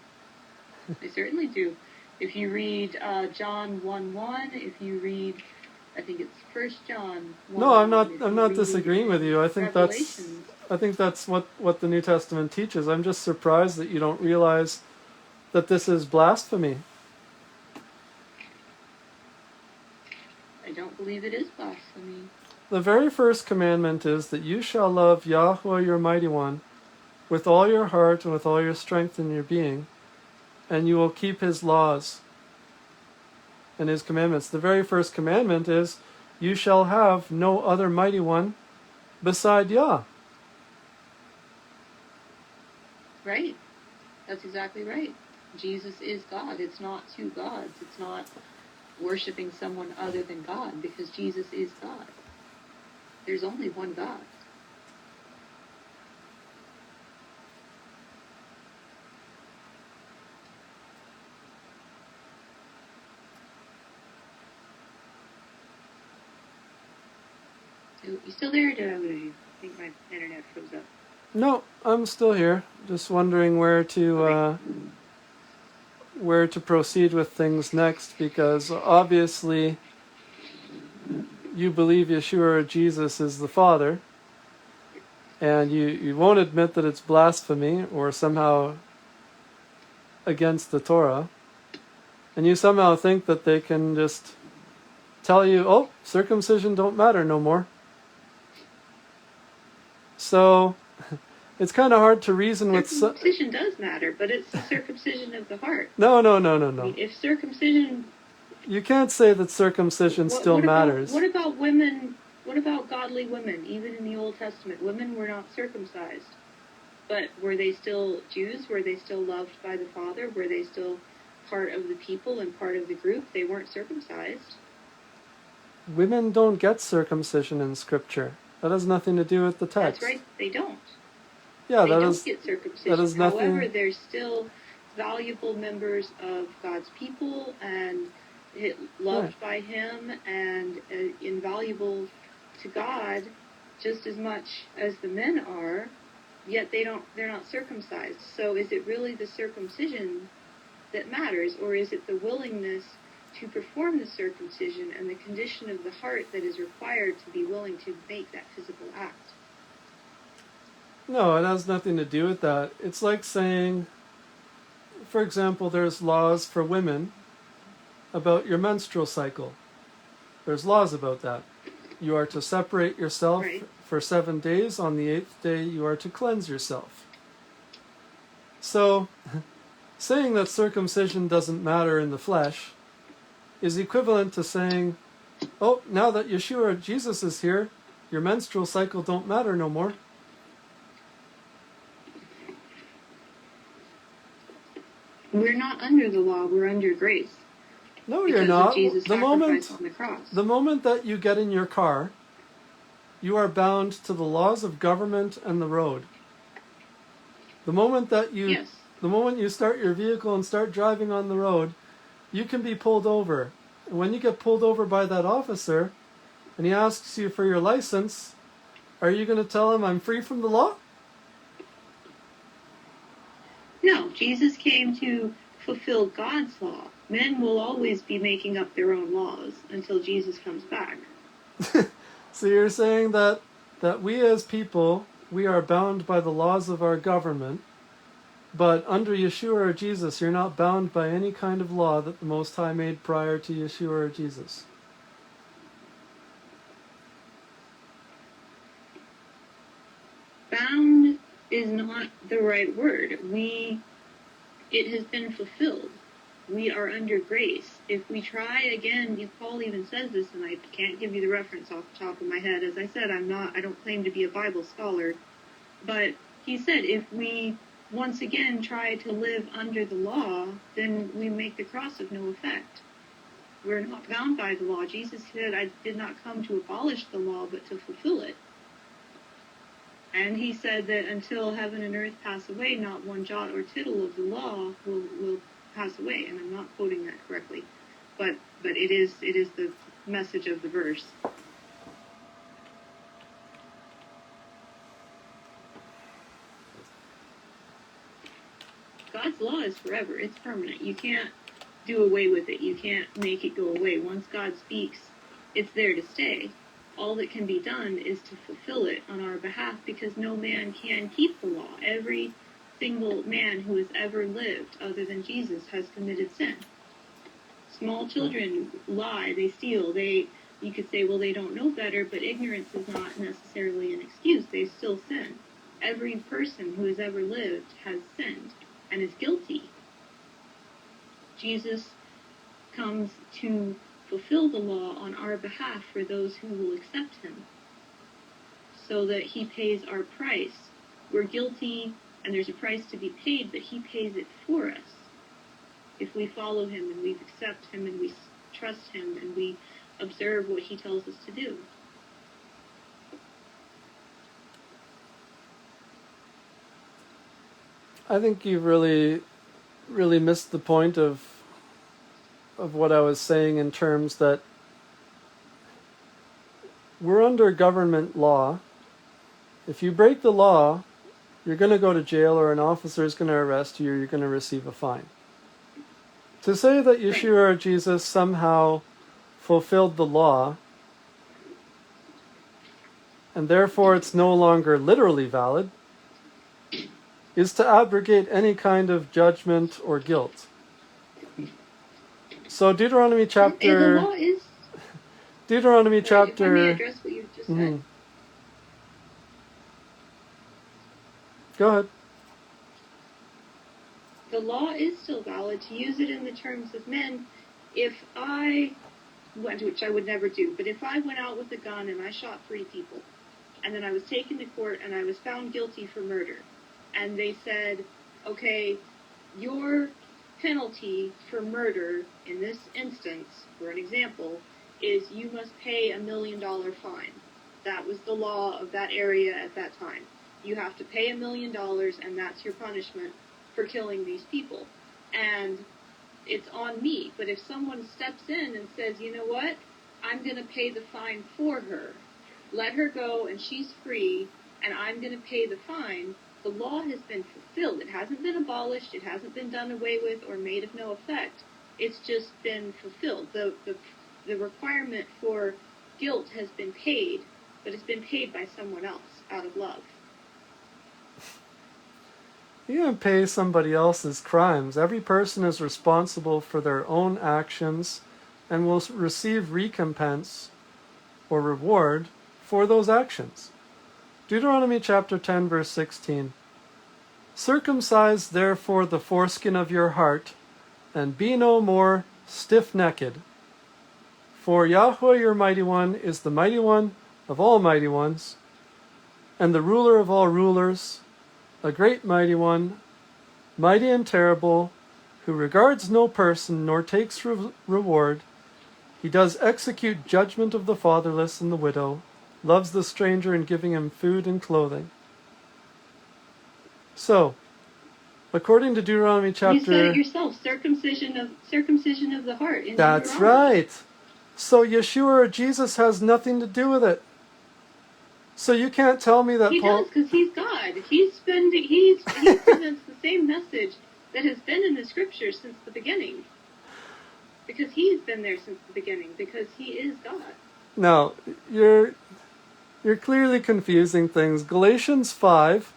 I certainly do. If you read John 1:1, if you read, I think it's 1 John 1. No, I'm not disagreeing with you. I think that's what the New Testament teaches. I'm just surprised that you don't realize that this is blasphemy. I don't believe it is blasphemy. The very first commandment is that you shall love Yahweh your mighty one with all your heart and with all your strength in your being, and you will keep his laws and his commandments. The very first commandment is, you shall have no other mighty one beside Yah. Right. That's exactly right. Jesus is God. It's not two gods. It's not worshiping someone other than God, because Jesus is God. There's only one God. You still there, or did I lose you? I think my internet froze up. No, I'm still here. Just wondering where to proceed with things next, because obviously you believe Yeshua or Jesus is the Father, and you won't admit that it's blasphemy or somehow against the Torah, and you somehow think that they can just tell you, oh, circumcision don't matter no more. So it's kind of hard to reason with... Circumcision does matter, but it's the circumcision of the heart. No. I mean, if circumcision... You can't say that circumcision still matters. What about women? What about godly women? Even in the Old Testament, women were not circumcised. But were they still Jews? Were they still loved by the Father? Were they still part of the people and part of the group? They weren't circumcised. Women don't get circumcision in Scripture. That has nothing to do with the text. That's right, they don't. Yeah, they don't get circumcision. That is nothing... However, they're still valuable members of God's people and loved by him and invaluable to God just as much as the men are, yet they're not circumcised. So is it really the circumcision that matters, or is it the willingness to perform the circumcision and the condition of the heart that is required to be willing to make that physical act? No, it has nothing to do with that. It's like saying, for example, there's laws for women about your menstrual cycle. There's laws about that. You are to separate yourself for 7 days. On the 8th day, you are to cleanse yourself. So, saying that circumcision doesn't matter in the flesh is equivalent to saying, oh, now that Yeshua or Jesus is here, your menstrual cycle don't matter no more. We're not under the law, we're under grace. No, you're not. The moment that you get in your car, you are bound to the laws of government and the road. The moment you start your vehicle and start driving on the road, you can be pulled over. And when you get pulled over by that officer and he asks you for your license, are you going to tell him I'm free from the law? No, Jesus came to fulfill God's law. Men will always be making up their own laws until Jesus comes back. So you're saying that we as people, we are bound by the laws of our government, but under Yeshua or Jesus, you're not bound by any kind of law that the Most High made prior to Yeshua or Jesus. bound is not the right word. It has been fulfilled. We are under grace. If we try again, Paul even says this, and I can't give you the reference off the top of my head. As I said, I don't claim to be a Bible scholar, but he said if we once again try to live under the law, then we make the cross of no effect. We're not bound by the law. Jesus said, I did not come to abolish the law, but to fulfill it. And he said that until heaven and earth pass away, not one jot or tittle of the law will pass away. And I'm not quoting that correctly, but it is the message of the verse. God's law is forever. It's permanent. You can't do away with it. You can't make it go away. Once God speaks, it's there to stay. All that can be done is to fulfill it on our behalf, because no man can keep the law. Every single man who has ever lived other than Jesus has committed sin. Small children lie, they steal, you could say, well, they don't know better, but ignorance is not necessarily an excuse. They still sin. Every person who has ever lived has sinned and is guilty. Jesus comes to fulfill the law on our behalf for those who will accept him, so that he pays our price. We're guilty, and there's a price to be paid, but he pays it for us. If we follow him, and we accept him, and we trust him, and we observe what he tells us to do. I think you've really missed the point of what I was saying, in terms that we're under government law. If you break the law, you're going to go to jail, or an officer is going to arrest you, or you're going to receive a fine. To say that Yeshua or Jesus somehow fulfilled the law, and therefore it's no longer literally valid, is to abrogate any kind of judgment or guilt. So Deuteronomy chapter... The law is... Deuteronomy chapter... If I may address what you've just said. Go ahead. The law is still valid. To use it in the terms of men, if I went, which I would never do, but if I went out with a gun and I shot 3 people, and then I was taken to court and I was found guilty for murder, and they said, okay, your penalty for murder in this instance, for an example, is you must pay $1 million fine. That was the law of that area at that time. You have to pay $1 million, and that's your punishment for killing these people. And it's on me. But if someone steps in and says, you know what, I'm going to pay the fine for her, let her go and she's free, and I'm going to pay the fine, the law has been fulfilled. It hasn't been abolished. It hasn't been done away with or made of no effect. It's just been fulfilled. The requirement for guilt has been paid, but it's been paid by someone else out of love. You can pay somebody else's crimes. Every person is responsible for their own actions and will receive recompense or reward for those actions. Deuteronomy chapter 10, verse 16. Circumcise therefore the foreskin of your heart, and be no more stiff-necked. For Yahweh your mighty one is the mighty one of all mighty ones, and the ruler of all rulers, a great mighty one, mighty and terrible, who regards no person nor takes reward. He does execute judgment of the fatherless and the widow, loves the stranger in giving him food and clothing. So, according to Deuteronomy chapter... You said it yourself, circumcision of the heart. That's right. So Yeshua or Jesus has nothing to do with it. So you can't tell me that he Paul... He does, because he's God. He presents the same message that has been in the scriptures since the beginning. Because he's been there since the beginning. Because he is God. No, you're clearly confusing things. Galatians 5,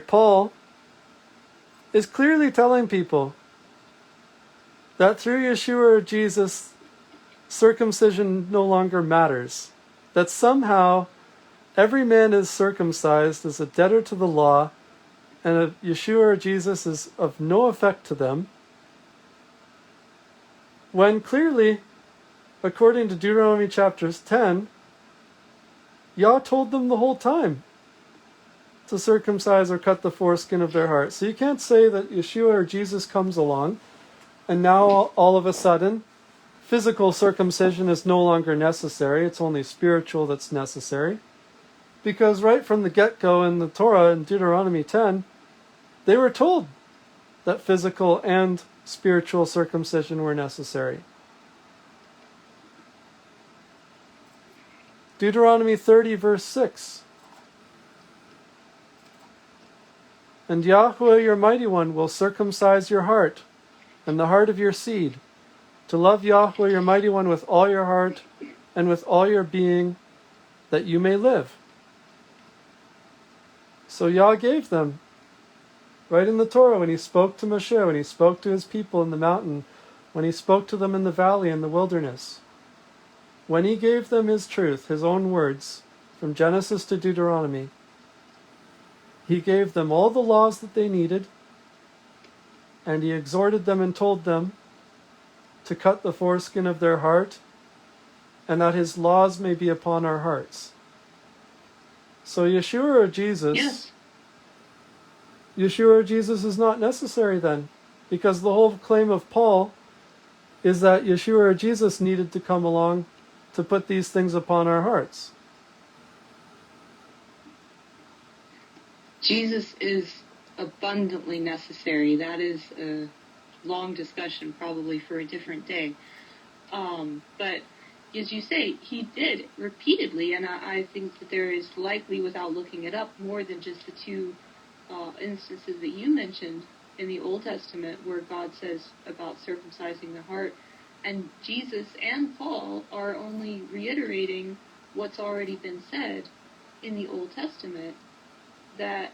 Paul is clearly telling people that through Yeshua or Jesus, circumcision no longer matters. That somehow every man is circumcised as a debtor to the law, and if Yeshua or Jesus is of no effect to them, when clearly, according to Deuteronomy chapters 10, Yah told them the whole time to circumcise or cut the foreskin of their heart. So you can't say that Yeshua or Jesus comes along and now all of a sudden physical circumcision is no longer necessary. It's only spiritual that's necessary. Because right from the get-go in the Torah in Deuteronomy 10, they were told that physical and spiritual circumcision were necessary. Deuteronomy 30 verse 6. And Yahudah your mighty one will circumcise your heart and the heart of your seed, to love Yahudah your mighty one with all your heart and with all your being, that you may live. So Yah gave them, right in the Torah, when he spoke to Moshe, when he spoke to his people in the mountain, when he spoke to them in the valley, in the wilderness, when he gave them his truth, his own words, from Genesis to Deuteronomy, he gave them all the laws that they needed, and he exhorted them and told them to cut the foreskin of their heart, and that his laws may be upon our hearts. So Yeshua or Jesus, Yes. Yeshua or Jesus is not necessary then, because the whole claim of Paul is that Yeshua or Jesus needed to come along to put these things upon our hearts. Jesus is abundantly necessary. That is a long discussion, probably for a different day. But as you say, he did repeatedly, and I think that there is likely, without looking it up, more than just the two instances that you mentioned in the Old Testament where God says about circumcising the heart. And Jesus and Paul are only reiterating what's already been said in the Old Testament, that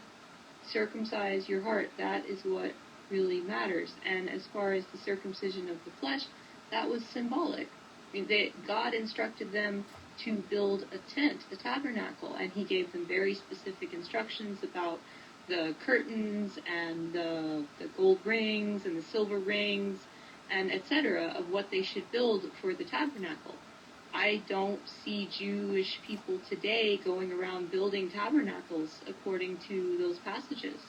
circumcise your heart, that is what really matters. And as far as the circumcision of the flesh, that was symbolic. I mean, God instructed them to build a tent, a tabernacle, and he gave them very specific instructions about the curtains and the gold rings and the silver rings and etc. of what they should build for the tabernacle. I don't see Jewish people today going around building tabernacles according to those passages.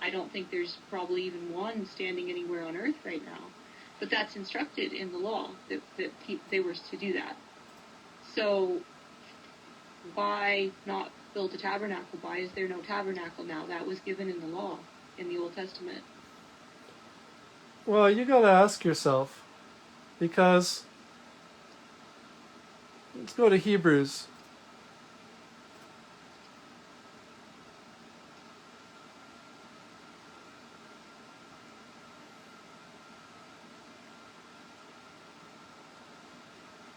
I don't think there's probably even one standing anywhere on earth right now. But that's instructed in the law, that they were to do that. So why not build a tabernacle? Why is there no tabernacle now? That was given in the law, in the Old Testament. Well, you got to ask yourself, because let's go to Hebrews.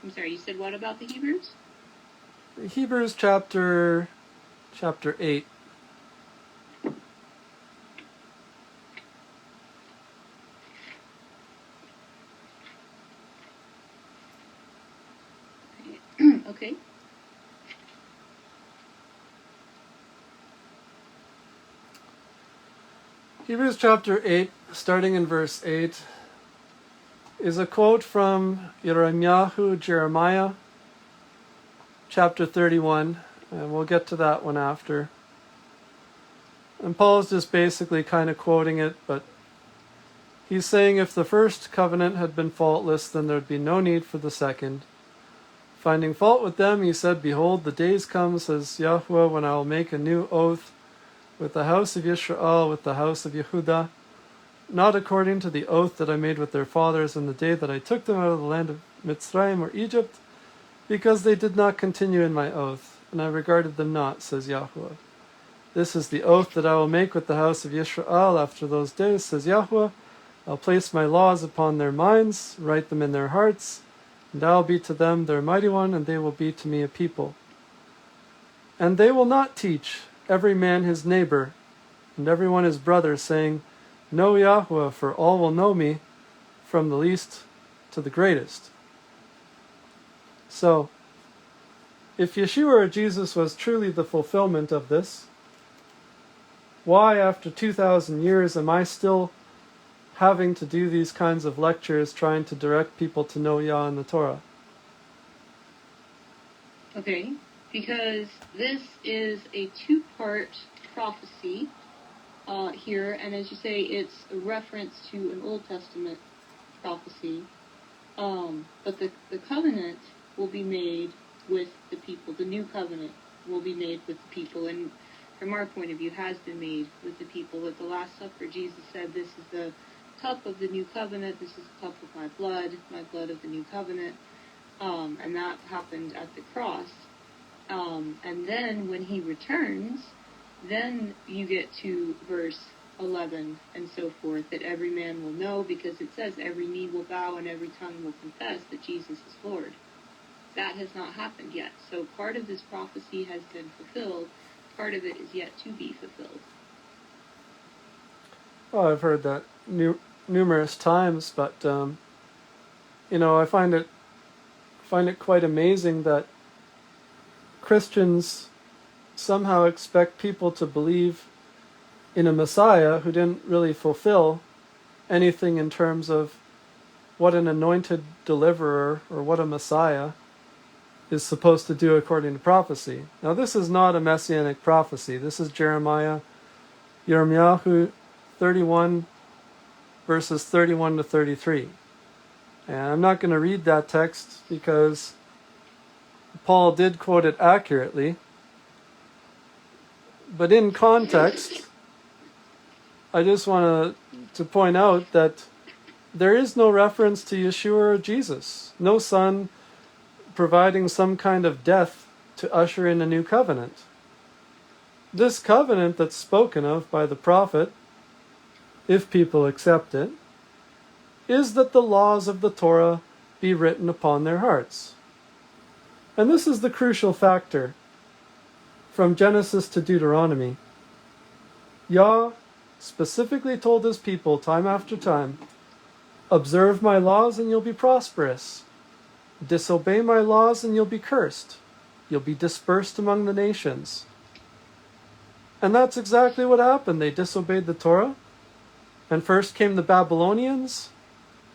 I'm sorry, you said what about the Hebrews? Hebrews chapter 8. Okay. Hebrews chapter 8, starting in verse 8, is a quote from Jeremiah, chapter 31, and we'll get to that one after. And Paul is just basically kind of quoting it, but he's saying if the first covenant had been faultless, then there would be no need for the second. Finding fault with them, he said, "Behold, the days come, says Yahudah, when I will make a new oath with the house of Israel, with the house of Yahudah, not according to the oath that I made with their fathers in the day that I took them out of the land of Mitzrayim or Egypt, because they did not continue in my oath, and I regarded them not, says Yahudah. This is the oath that I will make with the house of Israel after those days, says Yahudah. I'll place my laws upon their minds, write them in their hearts, and I will be to them their mighty one, and they will be to me a people. And they will not teach every man his neighbor, and every one his brother, saying, Know Yahudah, for all will know me, from the least to the greatest." So, if Yeshua or Jesus was truly the fulfillment of this, why after 2,000 years am I still having to do these kinds of lectures trying to direct people to know Yah and the Torah? Okay, because this is a two-part prophecy here, and as you say, it's a reference to an Old Testament prophecy. But the covenant will be made with the people. The new covenant will be made with the people, and from our point of view, has been made with the people. At the Last Supper, Jesus said, "This is the cup of the new covenant. This is the cup of my blood of the new covenant." And that happened at the cross. And then when he returns, then you get to verse 11 and so forth, that every man will know, because it says every knee will bow and every tongue will confess that Jesus is Lord. That has not happened yet. So part of this prophecy has been fulfilled. Part of it is yet to be fulfilled. Well, I've heard that numerous times, but I find it quite amazing that Christians somehow expect people to believe in a Messiah who didn't really fulfill anything in terms of what an anointed deliverer or what a Messiah is supposed to do according to prophecy. Now, this is not a messianic prophecy. This is Jeremiah 31, verses 31 to 33. And I'm not going to read that text because Paul did quote it accurately. But in context, I just want to point out that there is no reference to Yeshua or Jesus. No son providing some kind of death to usher in a new covenant. This covenant that's spoken of by the prophet, if people accept it, is that the laws of the Torah be written upon their hearts. And this is the crucial factor from Genesis to Deuteronomy. Yah specifically told his people time after time, observe my laws and you'll be prosperous. Disobey my laws and you'll be cursed. You'll be dispersed among the nations. And that's exactly what happened. They disobeyed the Torah. And first came the Babylonians,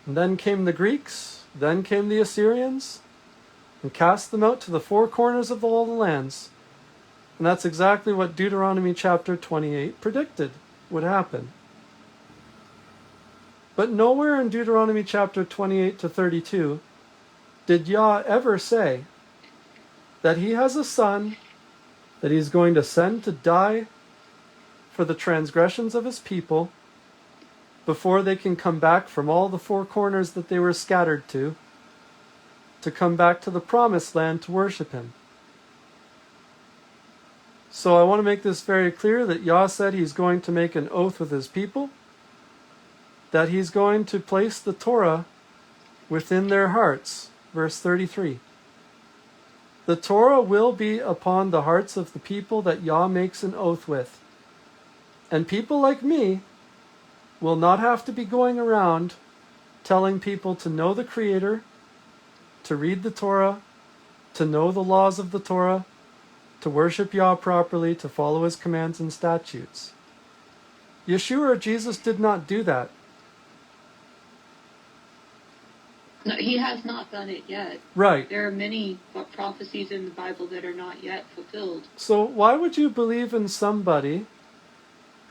and then came the Greeks, then came the Assyrians, and cast them out to the four corners of all the lands. And that's exactly what Deuteronomy chapter 28 predicted would happen. But nowhere in Deuteronomy chapter 28 to 32 did Yah ever say that he has a son that he's going to send to die for the transgressions of his people before they can come back from all the four corners that they were scattered to come back to the promised land to worship him. So I want to make this very clear that Yah said he's going to make an oath with his people, that he's going to place the Torah within their hearts. Verse 33. The Torah will be upon the hearts of the people that Yah makes an oath with. And people like me will not have to be going around telling people to know the Creator, to read the Torah, to know the laws of the Torah, to worship Yah properly, to follow his commands and statutes. Yeshua or Jesus did not do that. No, he has not done it yet. Right. There are many prophecies in the Bible that are not yet fulfilled. So why would you believe in somebody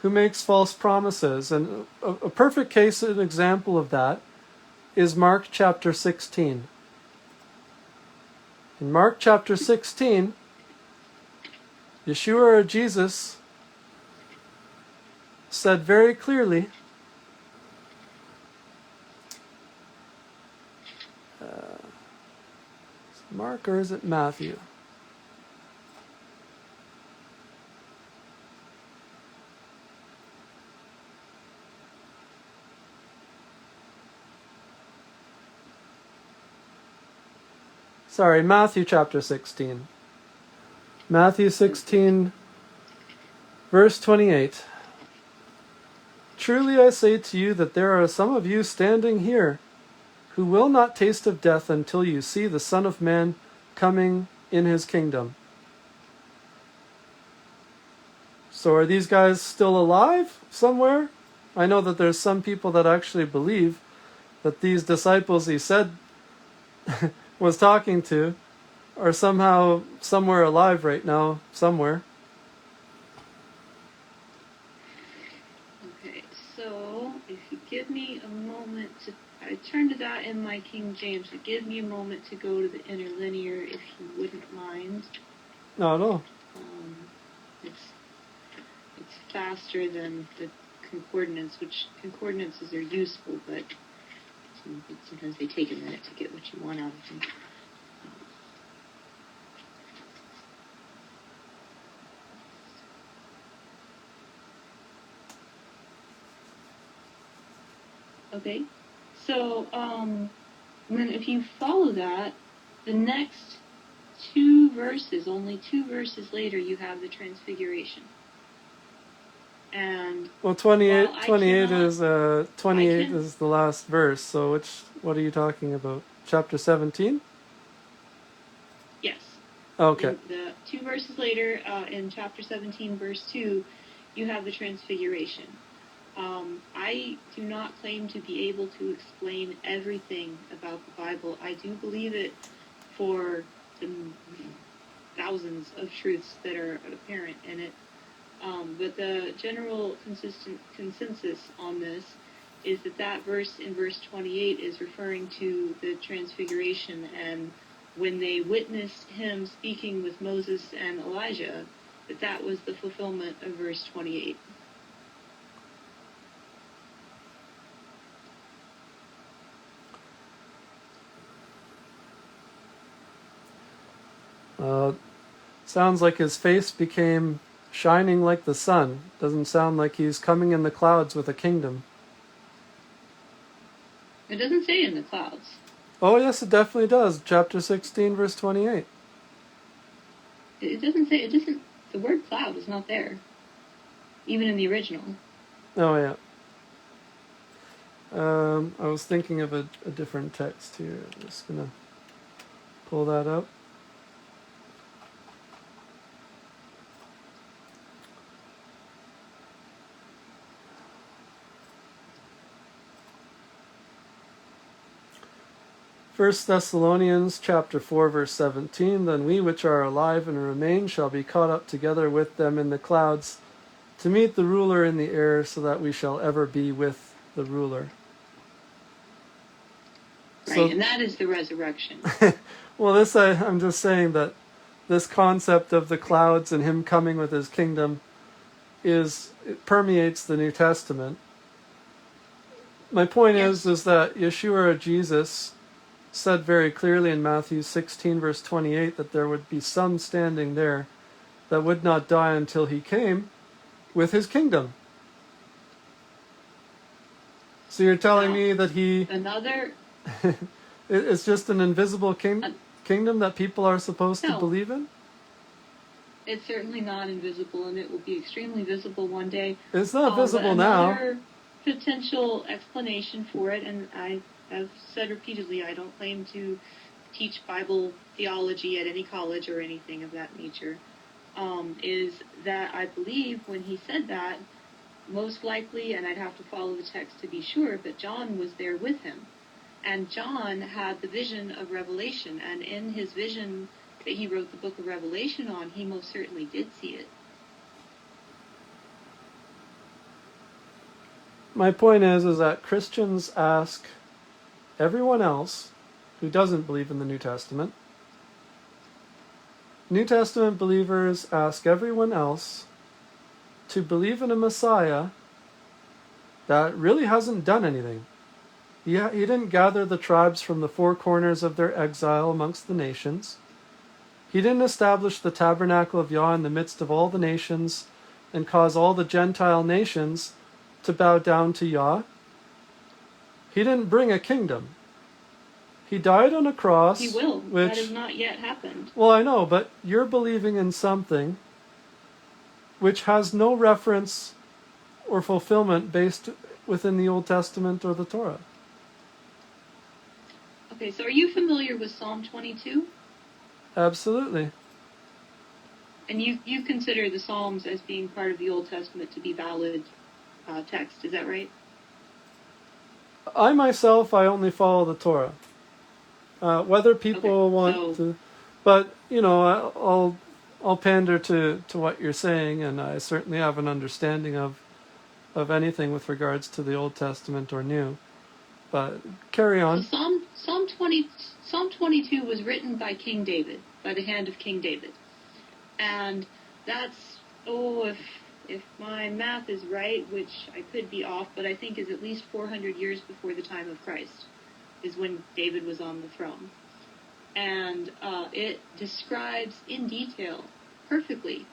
who makes false promises? And a perfect case, an example of that, is Mark chapter 16. In Mark chapter 16, Yeshua or Jesus said very clearly, is it Mark or is it Matthew? Sorry, Matthew chapter 16. Matthew 16, verse 28. Truly I say to you that there are some of you standing here who will not taste of death until you see the Son of Man coming in his kingdom. So are these guys still alive somewhere? I know that there's some people that actually believe that these disciples he said was talking to are somehow somewhere alive right now, somewhere. Okay, so if you give me a moment to, I turned to that in my King James, so give me a moment to go to the interlinear if you wouldn't mind. No. It's faster than the concordance, which concordances are useful, but sometimes they take a minute to get what you want out of them. Okay, so then if you follow that, the next only two verses later, you have the transfiguration. And well, 28 is the last verse. So what are you talking about? Chapter 17? Yes. Okay. The 2 verses later, in chapter 17, verse 2, you have the transfiguration. I do not claim to be able to explain everything about the Bible. I do believe it for the thousands of truths that are apparent in it. But the general consensus on this is that verse in verse 28 is referring to the transfiguration, and when they witnessed him speaking with Moses and Elijah, that was the fulfillment of verse 28. Sounds like his face became shining like the sun. Doesn't sound like he's coming in the clouds with a kingdom. It doesn't say in the clouds. Oh, yes, it definitely does. Chapter 16, verse 28. It doesn't, the word cloud is not there, even in the original. Oh, yeah. I was thinking of a different text here. I'm just going to pull that up. First Thessalonians chapter 4, verse 17, Then we which are alive and remain shall be caught up together with them in the clouds to meet the ruler in the air, so that we shall ever be with the ruler. Right, so, and that is the resurrection. Well, I'm just saying that this concept of the clouds and him coming with his kingdom it permeates the New Testament. My point is that Yeshua or Jesus said very clearly in Matthew 16, verse 28, that there would be some standing there that would not die until he came with his kingdom. So you're telling me that it's just an invisible kingdom that people are supposed to believe in? It's certainly not invisible, and it will be extremely visible one day. It's not visible now. Another potential explanation for it, and I have said repeatedly, I don't claim to teach Bible theology at any college or anything of that nature, is that I believe when he said that, most likely, and I'd have to follow the text to be sure, but John was there with him. And John had the vision of Revelation, and in his vision that he wrote the book of Revelation on, he most certainly did see it. My point is that Christians ask everyone else who doesn't believe in the New Testament. New Testament believers ask everyone else to believe in a Messiah that really hasn't done anything. He didn't gather the tribes from the four corners of their exile amongst the nations. He didn't establish the tabernacle of Yah in the midst of all the nations and cause all the Gentile nations to bow down to Yah. He didn't bring a kingdom. He died on a cross. He will. That has not yet happened. Well, I know, but you're believing in something which has no reference or fulfillment based within the Old Testament or the Torah. Okay, so are you familiar with Psalm 22? Absolutely. And you consider the Psalms as being part of the Old Testament to be valid text, is that right? I myself, I only follow the Torah. Whether people want to, but I'll pander to what you're saying, and I certainly have an understanding of anything with regards to the Old Testament or New. But carry on. So Psalm 22 was written by King David, by the hand of King David, and that's if my math is right, which I could be off, but I think is at least 400 years before the time of Christ, is when David was on the throne. And it describes in detail, perfectly,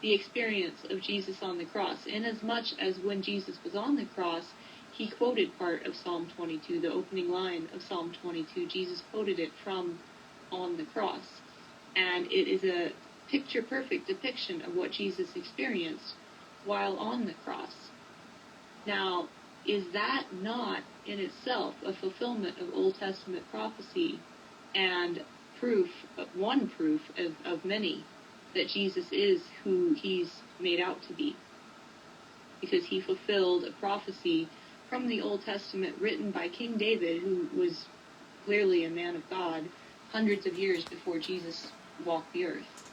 the experience of Jesus on the cross, inasmuch as when Jesus was on the cross, he quoted part of Psalm 22, the opening line of Psalm 22. Jesus quoted it from on the cross. And it is a picture-perfect depiction of what Jesus experienced while on the cross. Now, is that not in itself a fulfillment of Old Testament prophecy and one proof of many, that Jesus is who he's made out to be? Because he fulfilled a prophecy from the Old Testament written by King David, who was clearly a man of God, hundreds of years before Jesus walked the earth.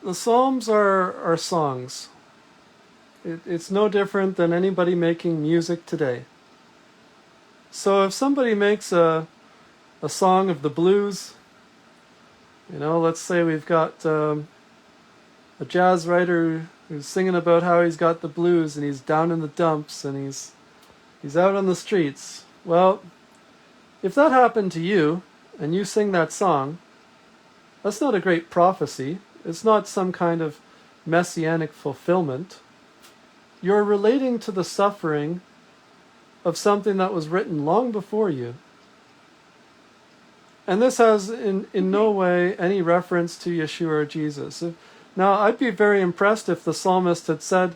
The Psalms are songs. It's no different than anybody making music today. So if somebody makes a song of the blues, let's say we've got a jazz writer who's singing about how he's got the blues and he's down in the dumps and he's out on the streets. Well, if that happened to you and you sing that song, that's not a great prophecy. It's not some kind of messianic fulfillment. You're relating to the suffering of something that was written long before you. And this has in no way any reference to Yeshua or Jesus. Now, I'd be very impressed if the psalmist had said,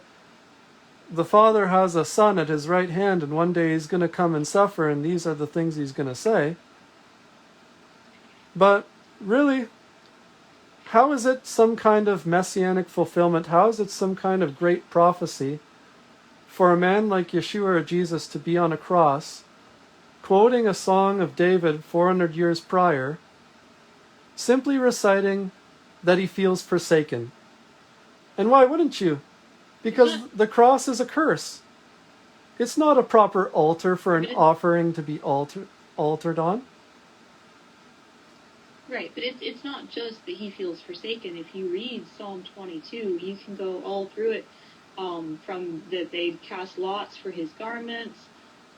the Father has a son at his right hand, and one day he's going to come and suffer, and these are the things he's going to say. But really, how is it some kind of messianic fulfillment? How is it some kind of great prophecy for a man like Yeshua or Jesus to be on a cross, quoting a song of David 400 years prior, simply reciting that he feels forsaken? And why wouldn't you? Because the cross is a curse. It's not a proper altar for an offering to be altered on. Right, but it's not just that he feels forsaken. If you read Psalm 22, you can go all through it, from that they cast lots for his garments,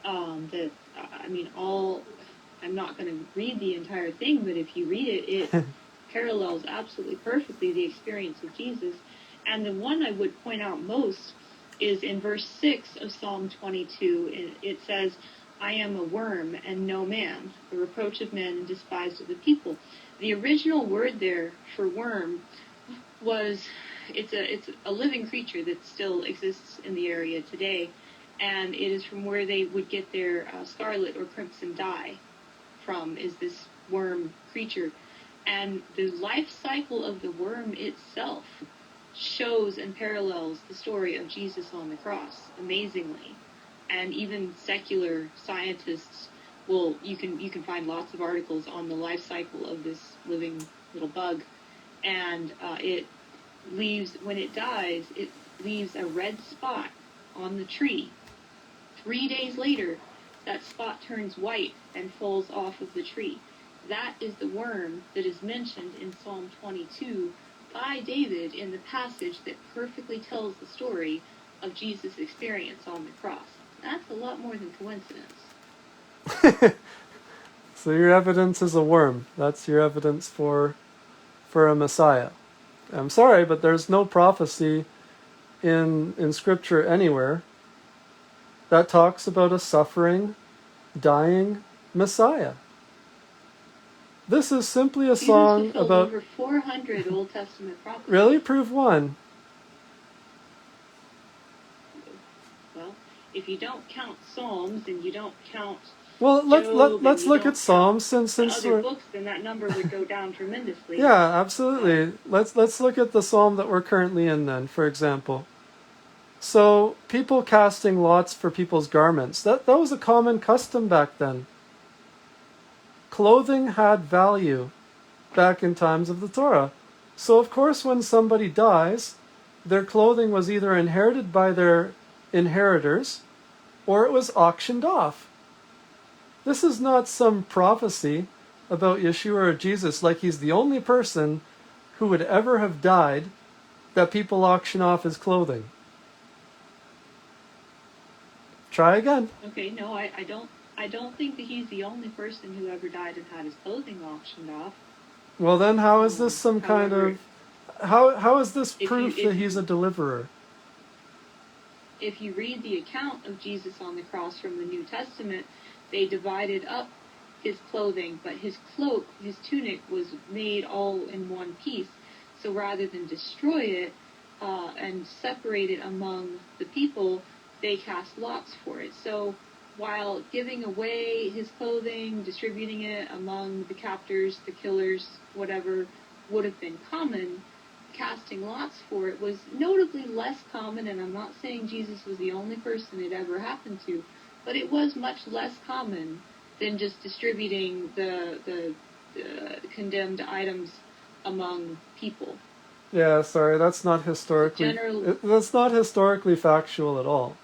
I'm not going to read the entire thing, but if you read it, it parallels absolutely perfectly the experience of Jesus. And the one I would point out most is in verse 6 of Psalm 22. It says, I am a worm and no man, a reproach of men and despised of the people. The original word there for worm it's a living creature that still exists in the area today, and it is from where they would get their scarlet or crimson dye from, is this worm creature. And the life cycle of the worm itself shows and parallels the story of Jesus on the cross amazingly. And even secular scientists you can find lots of articles on the life cycle of this living little bug, and when it dies, it leaves a red spot on the tree. 3 days later, that spot turns white and falls off of the tree. That is the worm that is mentioned in Psalm 22 by David in the passage that perfectly tells the story of Jesus' experience on the cross. That's a lot more than coincidence. So your evidence is a worm. That's your evidence for a Messiah. I'm sorry, but there's no prophecy in Scripture anywhere that talks about a suffering, dying Messiah. This is simply a song about over 400 Old Testament prophecies. Really? Prove one. Well, if you don't count Psalms and you don't count Well, Job, and let's you look don't at count Psalms since the other we're... books, then that number would go down tremendously. Yeah, absolutely. Let's look at the psalm that we're currently in then, for example. So, people casting lots for people's garments. That was a common custom back then. Clothing had value back in times of the Torah. So, of course, when somebody dies, their clothing was either inherited by their inheritors or it was auctioned off. This is not some prophecy about Yeshua or Jesus like he's the only person who would ever have died that people auction off his clothing. Try again. Okay, no, I don't think that he's the only person who ever died and had his clothing auctioned off. Well, then how is this some kind of... How is this proof that he's a deliverer? If you read the account of Jesus on the cross from the New Testament, they divided up his clothing, but his cloak, his tunic, was made all in one piece. So rather than destroy it and separate it among the people, they cast lots for it. So while giving away his clothing, distributing it among the captors, the killers, whatever, would have been common, casting lots for it was notably less common, and I'm not saying Jesus was the only person it ever happened to, but it was much less common than just distributing the condemned items among people. Yeah, sorry, that's not historically... That's not historically factual at all.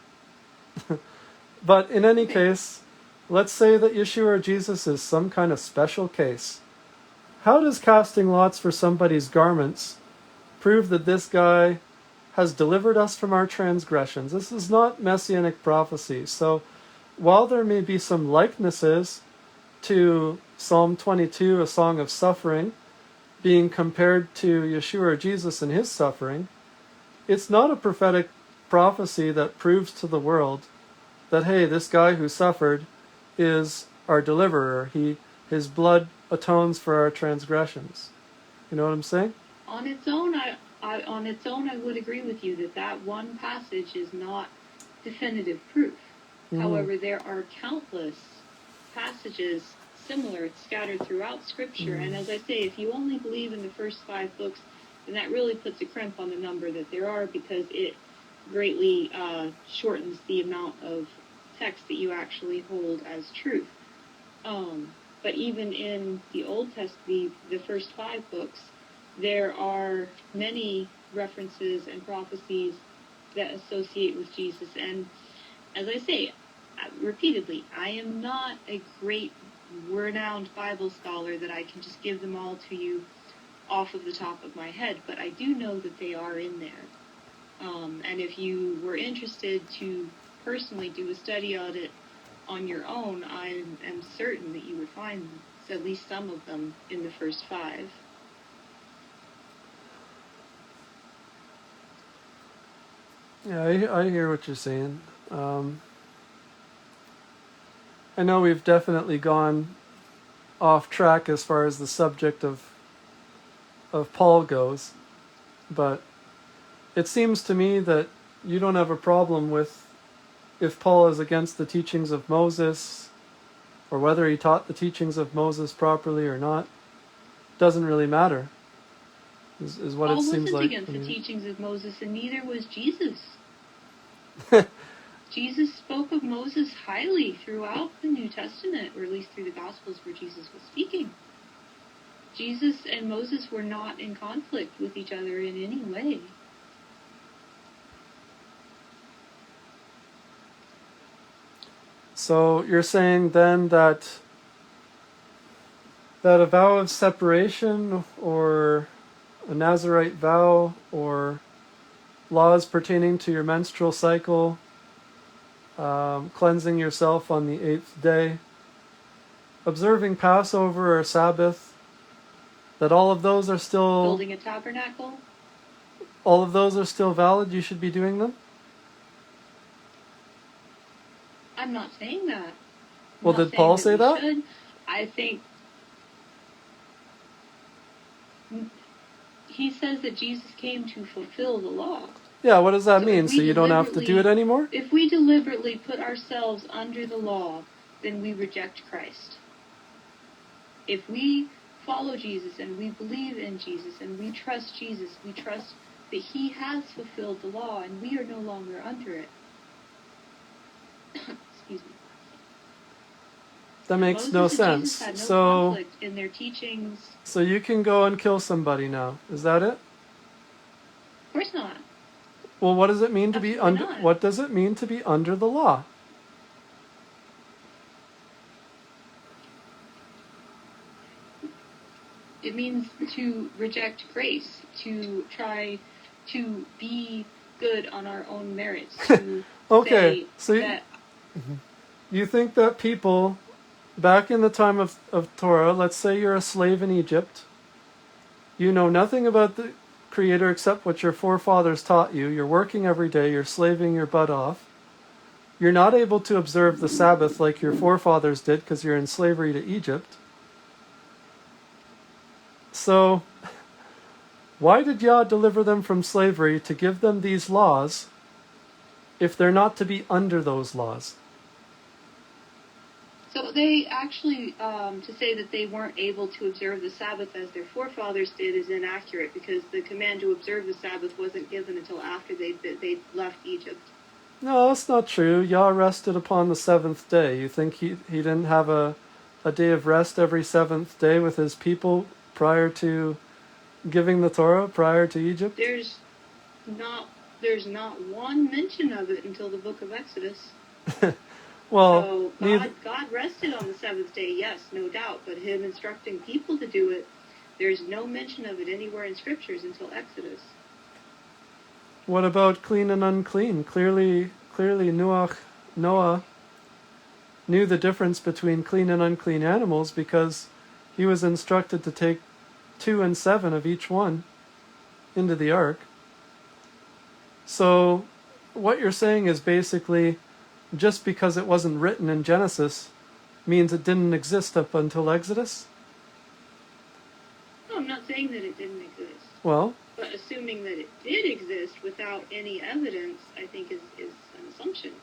But in any case, let's say that Yeshua or Jesus is some kind of special case. How does casting lots for somebody's garments prove that this guy has delivered us from our transgressions? This is not messianic prophecy. So while there may be some likenesses to Psalm 22, a song of suffering, being compared to Yeshua or Jesus and his suffering, it's not a prophetic prophecy that proves to the world that, hey, this guy who suffered is our deliverer. His blood atones for our transgressions. You know what I'm saying? On its own, I would agree with you that one passage is not definitive proof. Mm-hmm. However, there are countless passages similar, scattered throughout Scripture. Mm-hmm. And as I say, if you only believe in the first 5 books, then that really puts a crimp on the number that there are, because it greatly shortens the amount of text that you actually hold as truth. But even in the Old Testament, the first 5 books, there are many references and prophecies that associate with Jesus. And as I say repeatedly, I am not a great, renowned Bible scholar that I can just give them all to you off of the top of my head, but I do know that they are in there. And if you were interested to personally do a study on it on your own, I am certain that you would find at least some of them in the first 5. Yeah, I hear what you're saying. I know we've definitely gone off track as far as the subject of Paul goes, but it seems to me that you don't have a problem with if Paul is against the teachings of Moses, or whether he taught the teachings of Moses properly or not. Doesn't really matter, is what Paul it seems like. Paul wasn't against the teachings of Moses, and neither was Jesus. Jesus spoke of Moses highly throughout the New Testament, or at least through the Gospels where Jesus was speaking. Jesus and Moses were not in conflict with each other in any way. So you're saying then that a vow of separation, or a Nazirite vow, or laws pertaining to your menstrual cycle, cleansing yourself on the 8th day, observing Passover or Sabbath, that all of those are still... Building a tabernacle? All of those are still valid? You should be doing them? I'm not saying that. Well, did Paul say that? Should. I think he says that Jesus came to fulfill the law. Yeah, what does that mean? So you don't have to do it anymore? If we deliberately put ourselves under the law, then we reject Christ. If we follow Jesus and we believe in Jesus and we trust Jesus, we trust that he has fulfilled the law and we are no longer under it. Excuse me. That makes Moses no and sense. Jesus had no So, conflict in their teachings. so you can go and kill somebody now. Is that it? Of course not. Well, what does it mean to be Absolutely under? not. What does it mean to be under the law? It means to reject grace, to try to be good on our own merits. To Okay, say so that you think that people back in the time of Torah, let's say you're a slave in Egypt, you know nothing about the Creator except what your forefathers taught you, you're working every day, you're slaving your butt off, you're not able to observe the Sabbath like your forefathers did because you're in slavery to Egypt. So, why did Yah deliver them from slavery to give them these laws if they're not to be under those laws? So they actually, to say that they weren't able to observe the Sabbath as their forefathers did is inaccurate, because the command to observe the Sabbath wasn't given until after they left Egypt. No, that's not true. Yah rested upon the seventh day. You think he didn't have a day of rest every seventh day with his people prior to giving the Torah, prior to Egypt? There's not one mention of it until the book of Exodus. Well, so God rested on the seventh day, yes, no doubt, but him instructing people to do it, there's no mention of it anywhere in scriptures until Exodus. what about clean and unclean? Clearly Noah knew the difference between clean and unclean animals because he was instructed to take 2 and 7 of each one into the ark. So what you're saying is basically just because it wasn't written in Genesis means it didn't exist up until Exodus? No, I'm not saying that it didn't exist. Well, but assuming that it did exist without any evidence, I think is an assumption.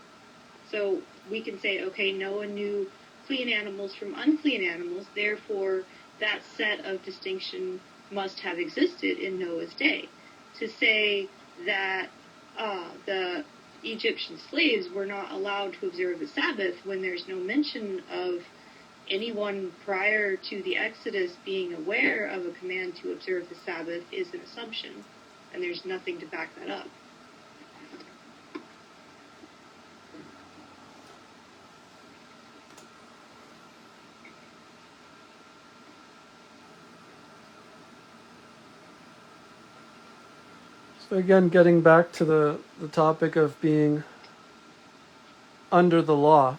So we can say, okay, Noah knew clean animals from unclean animals, therefore that set of distinction must have existed in Noah's day. To say that the Egyptian slaves were not allowed to observe the Sabbath when there's no mention of anyone prior to the Exodus being aware of a command to observe the Sabbath is an assumption, and there's nothing to back that up. so again, getting back to the topic of being under the law.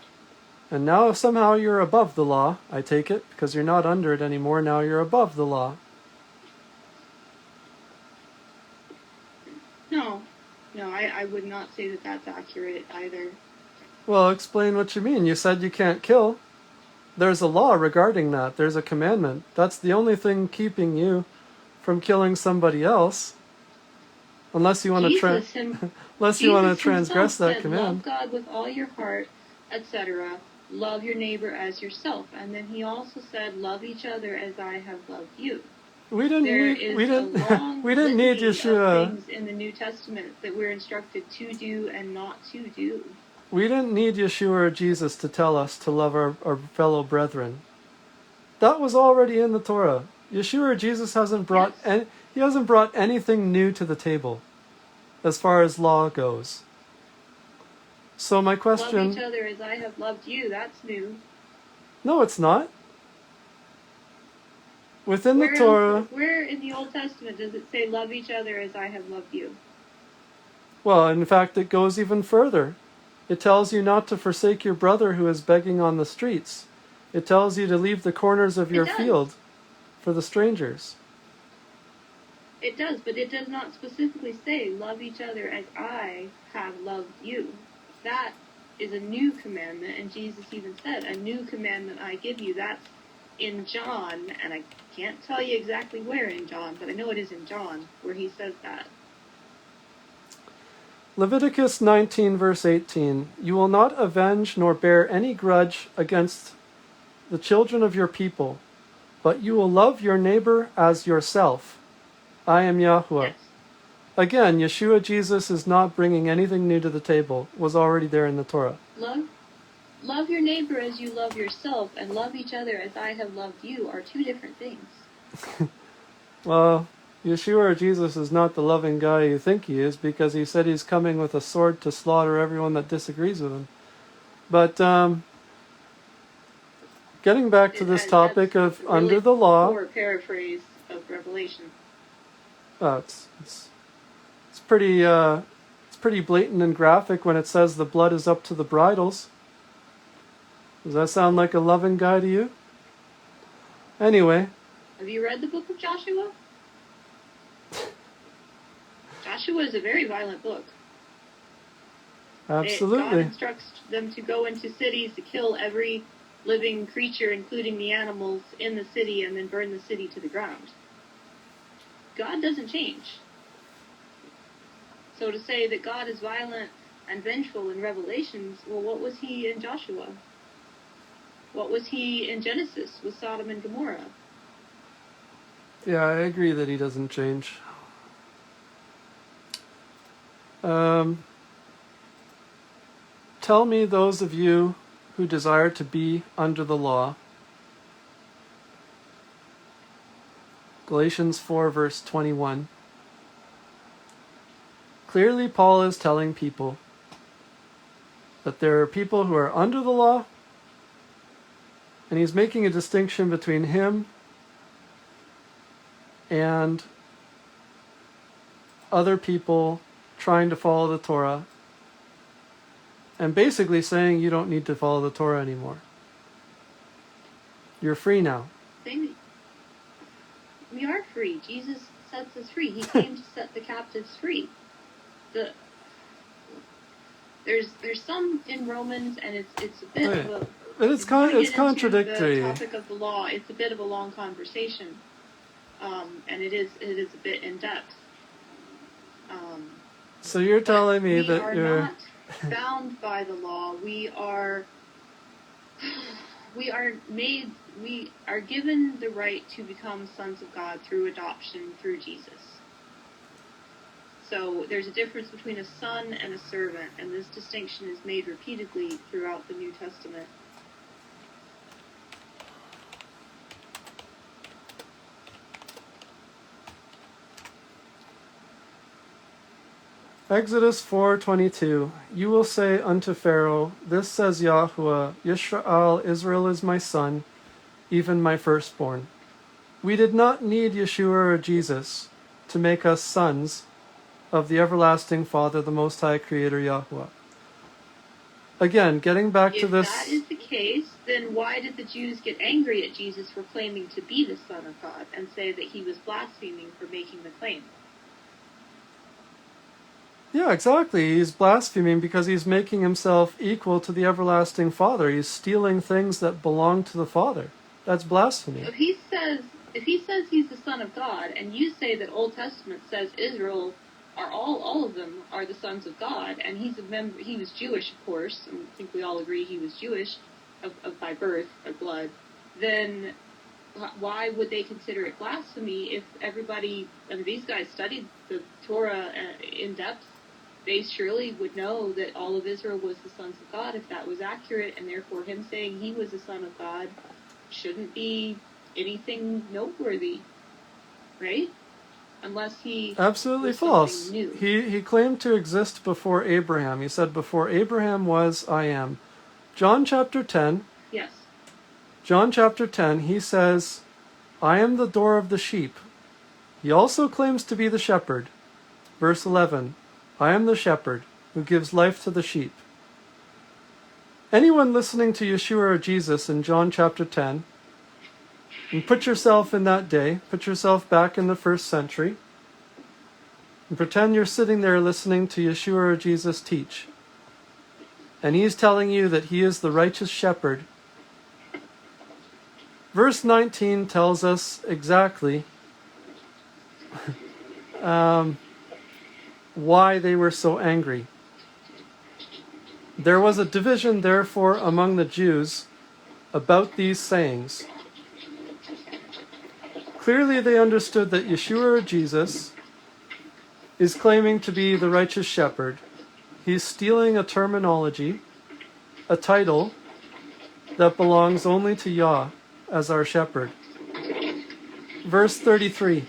And now somehow you're above the law, I take it, because you're not under it anymore, now you're above the law. No, I would not say that that's accurate either. Well, explain what you mean. You said you can't kill. There's a law regarding that. There's a commandment. That's the only thing keeping you from killing somebody else. Unless you want to unless you want to transgress that said, command. Love God with all your heart, etc. Love your neighbor as yourself. And then he also said, love each other as I have loved you. We didn't need Yeshua. Things in the New Testament that we're instructed to do and not to do. We didn't need Yeshua or Jesus to tell us to love our fellow brethren. That was already in the Torah. Yeshua or Jesus hasn't brought he hasn't brought anything new to the table as far as law goes. So my question... Love each other as I have loved you. That's new. No, it's not. Within the Torah... Where in the Old Testament does it say, love each other as I have loved you? Well, in fact, it goes even further. It tells you not to forsake your brother who is begging on the streets. It tells you to leave the corners of your field for the strangers. It does, but it does not specifically say, love each other as I have loved you. That is a new commandment, and Jesus even said, a new commandment I give you. That's in John, and I can't tell you exactly where in John, but I know it is in John where he says that. Leviticus 19, verse 18. You will not avenge nor bear any grudge against the children of your people, but you will love your neighbor as yourself. I am Yahuwah. Yes. Again, Yeshua Jesus is not bringing anything new to the table. It was already there in the Torah. Love your neighbor as you love yourself, and love each other as I have loved you are two different things. Well, Yeshua or Jesus is not the loving guy you think he is, because he said he's coming with a sword to slaughter everyone that disagrees with him. But getting back to this topic of really under the law, poor paraphrase of Revelation. It's pretty blatant and graphic when it says the blood is up to the bridles. Does that sound like a loving guy to you? Anyway. Have you read the book of Joshua? Joshua is a very violent book. Absolutely. God instructs them to go into cities to kill every living creature, including the animals, in the city, and then burn the city to the ground. God doesn't change. So to say that God is violent and vengeful in Revelations, well, what was he in Joshua? What was he in Genesis with Sodom and Gomorrah? Yeah, I agree that he doesn't change. Tell me, those of you who desire to be under the law. Galatians 4, verse 21. Clearly, Paul is telling people that there are people who are under the law, and he's making a distinction between him and other people trying to follow the Torah, and basically saying you don't need to follow the Torah anymore. You're free now. We are free. Jesus sets us free. He came to set the captives free. There's some in Romans, and it's a bit of a... But it's contradictory. The topic of the law, it's a bit of a long conversation, and it is a bit in depth. So you're telling me that you're not bound by the law. We are given the right to become sons of God through adoption through Jesus. So there's a difference between a son and a servant, and this distinction is made repeatedly throughout the New Testament. Exodus 4:22. You will say unto Pharaoh, This says Yahuwah, Yisrael, Israel is my son, even my firstborn. We did not need Yeshua or Jesus to make us sons of the everlasting Father, the Most High Creator Yahuwah. Again, getting back to this... If that is the case, then why did the Jews get angry at Jesus for claiming to be the Son of God and say that he was blaspheming for making the claim? Yeah, exactly. He's blaspheming because he's making himself equal to the everlasting Father. He's stealing things that belong to the Father. That's blasphemy. If he says he's the Son of God, and you say that Old Testament says Israel are all of them are the sons of God, and he was Jewish, of course, and I think we all agree he was Jewish by birth, by blood, then why would they consider it blasphemy if everybody, these guys studied the Torah in depth? They surely would know that all of Israel was the sons of God if that was accurate, and therefore him saying he was the son of God shouldn't be anything noteworthy, right? Unless he absolutely false. New. He claimed to exist before Abraham. He said, before Abraham was, I am. John chapter 10. Yes. John chapter 10, he says, I am the door of the sheep. He also claims to be the shepherd. Verse 11, I am the shepherd who gives life to the sheep. Anyone listening to Yeshua or Jesus in John chapter 10, and put yourself in that day, put yourself back in the first century, and pretend you're sitting there listening to Yeshua or Jesus teach. And he's telling you that he is the righteous shepherd. Verse 19 tells us exactly why they were so angry. There was a division, therefore, among the Jews about these sayings. Clearly they understood that Yeshua, or Jesus, is claiming to be the righteous shepherd. He's stealing a terminology, a title, that belongs only to Yah as our shepherd. Verse 33.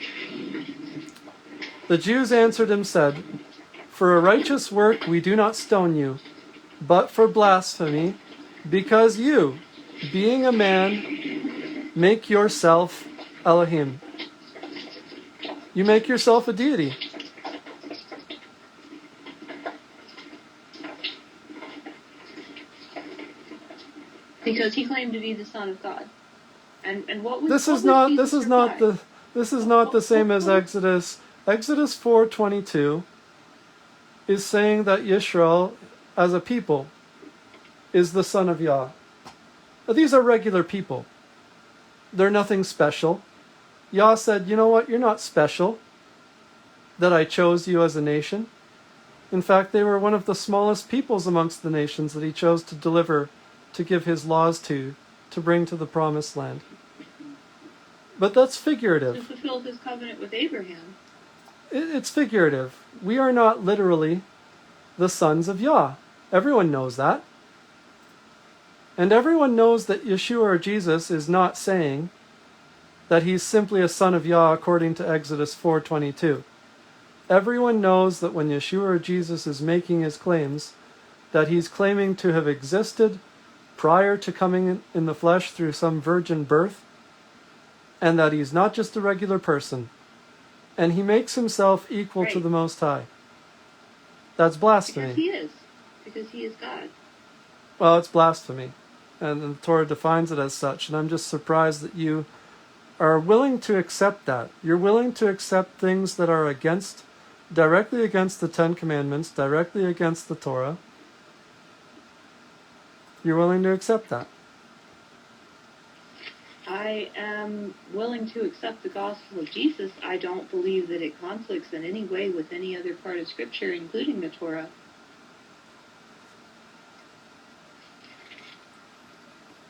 The Jews answered him, said, For a righteous work we do not stone you, but for blasphemy, because you, being a man, make yourself Elohim. You make yourself a deity. Because he claimed to be the Son of God. And what was This is what not was this Jesus' is not reply? the same as Exodus. Exodus 4:22 is saying that Yisrael as a people is the son of Yah. Now, these are regular people. They're nothing special. Yah said, you know what, you're not special that I chose you as a nation. In fact, they were one of the smallest peoples amongst the nations that he chose to deliver, to give his laws to bring to the promised land. But that's To figurative. fulfill his covenant with Abraham. It's figurative. We are not literally the sons of Yah. Everyone knows that. And everyone knows that Yeshua, or Jesus, is not saying that he's simply a son of Yah according to Exodus 4:22. Everyone knows that when Yeshua, or Jesus, is making his claims, that he's claiming to have existed prior to coming in the flesh through some virgin birth, and that he's not just a regular person, and he makes himself equal to Right. the Most High. That's blasphemy. Because he is. Because he is God. Well, it's blasphemy, and the Torah defines it as such, and I'm just surprised that you are willing to accept that. You're willing to accept things that are directly against the Ten Commandments, directly against the Torah. You're willing to accept that. I am willing to accept the gospel of Jesus. I don't believe that it conflicts in any way with any other part of Scripture, including the Torah.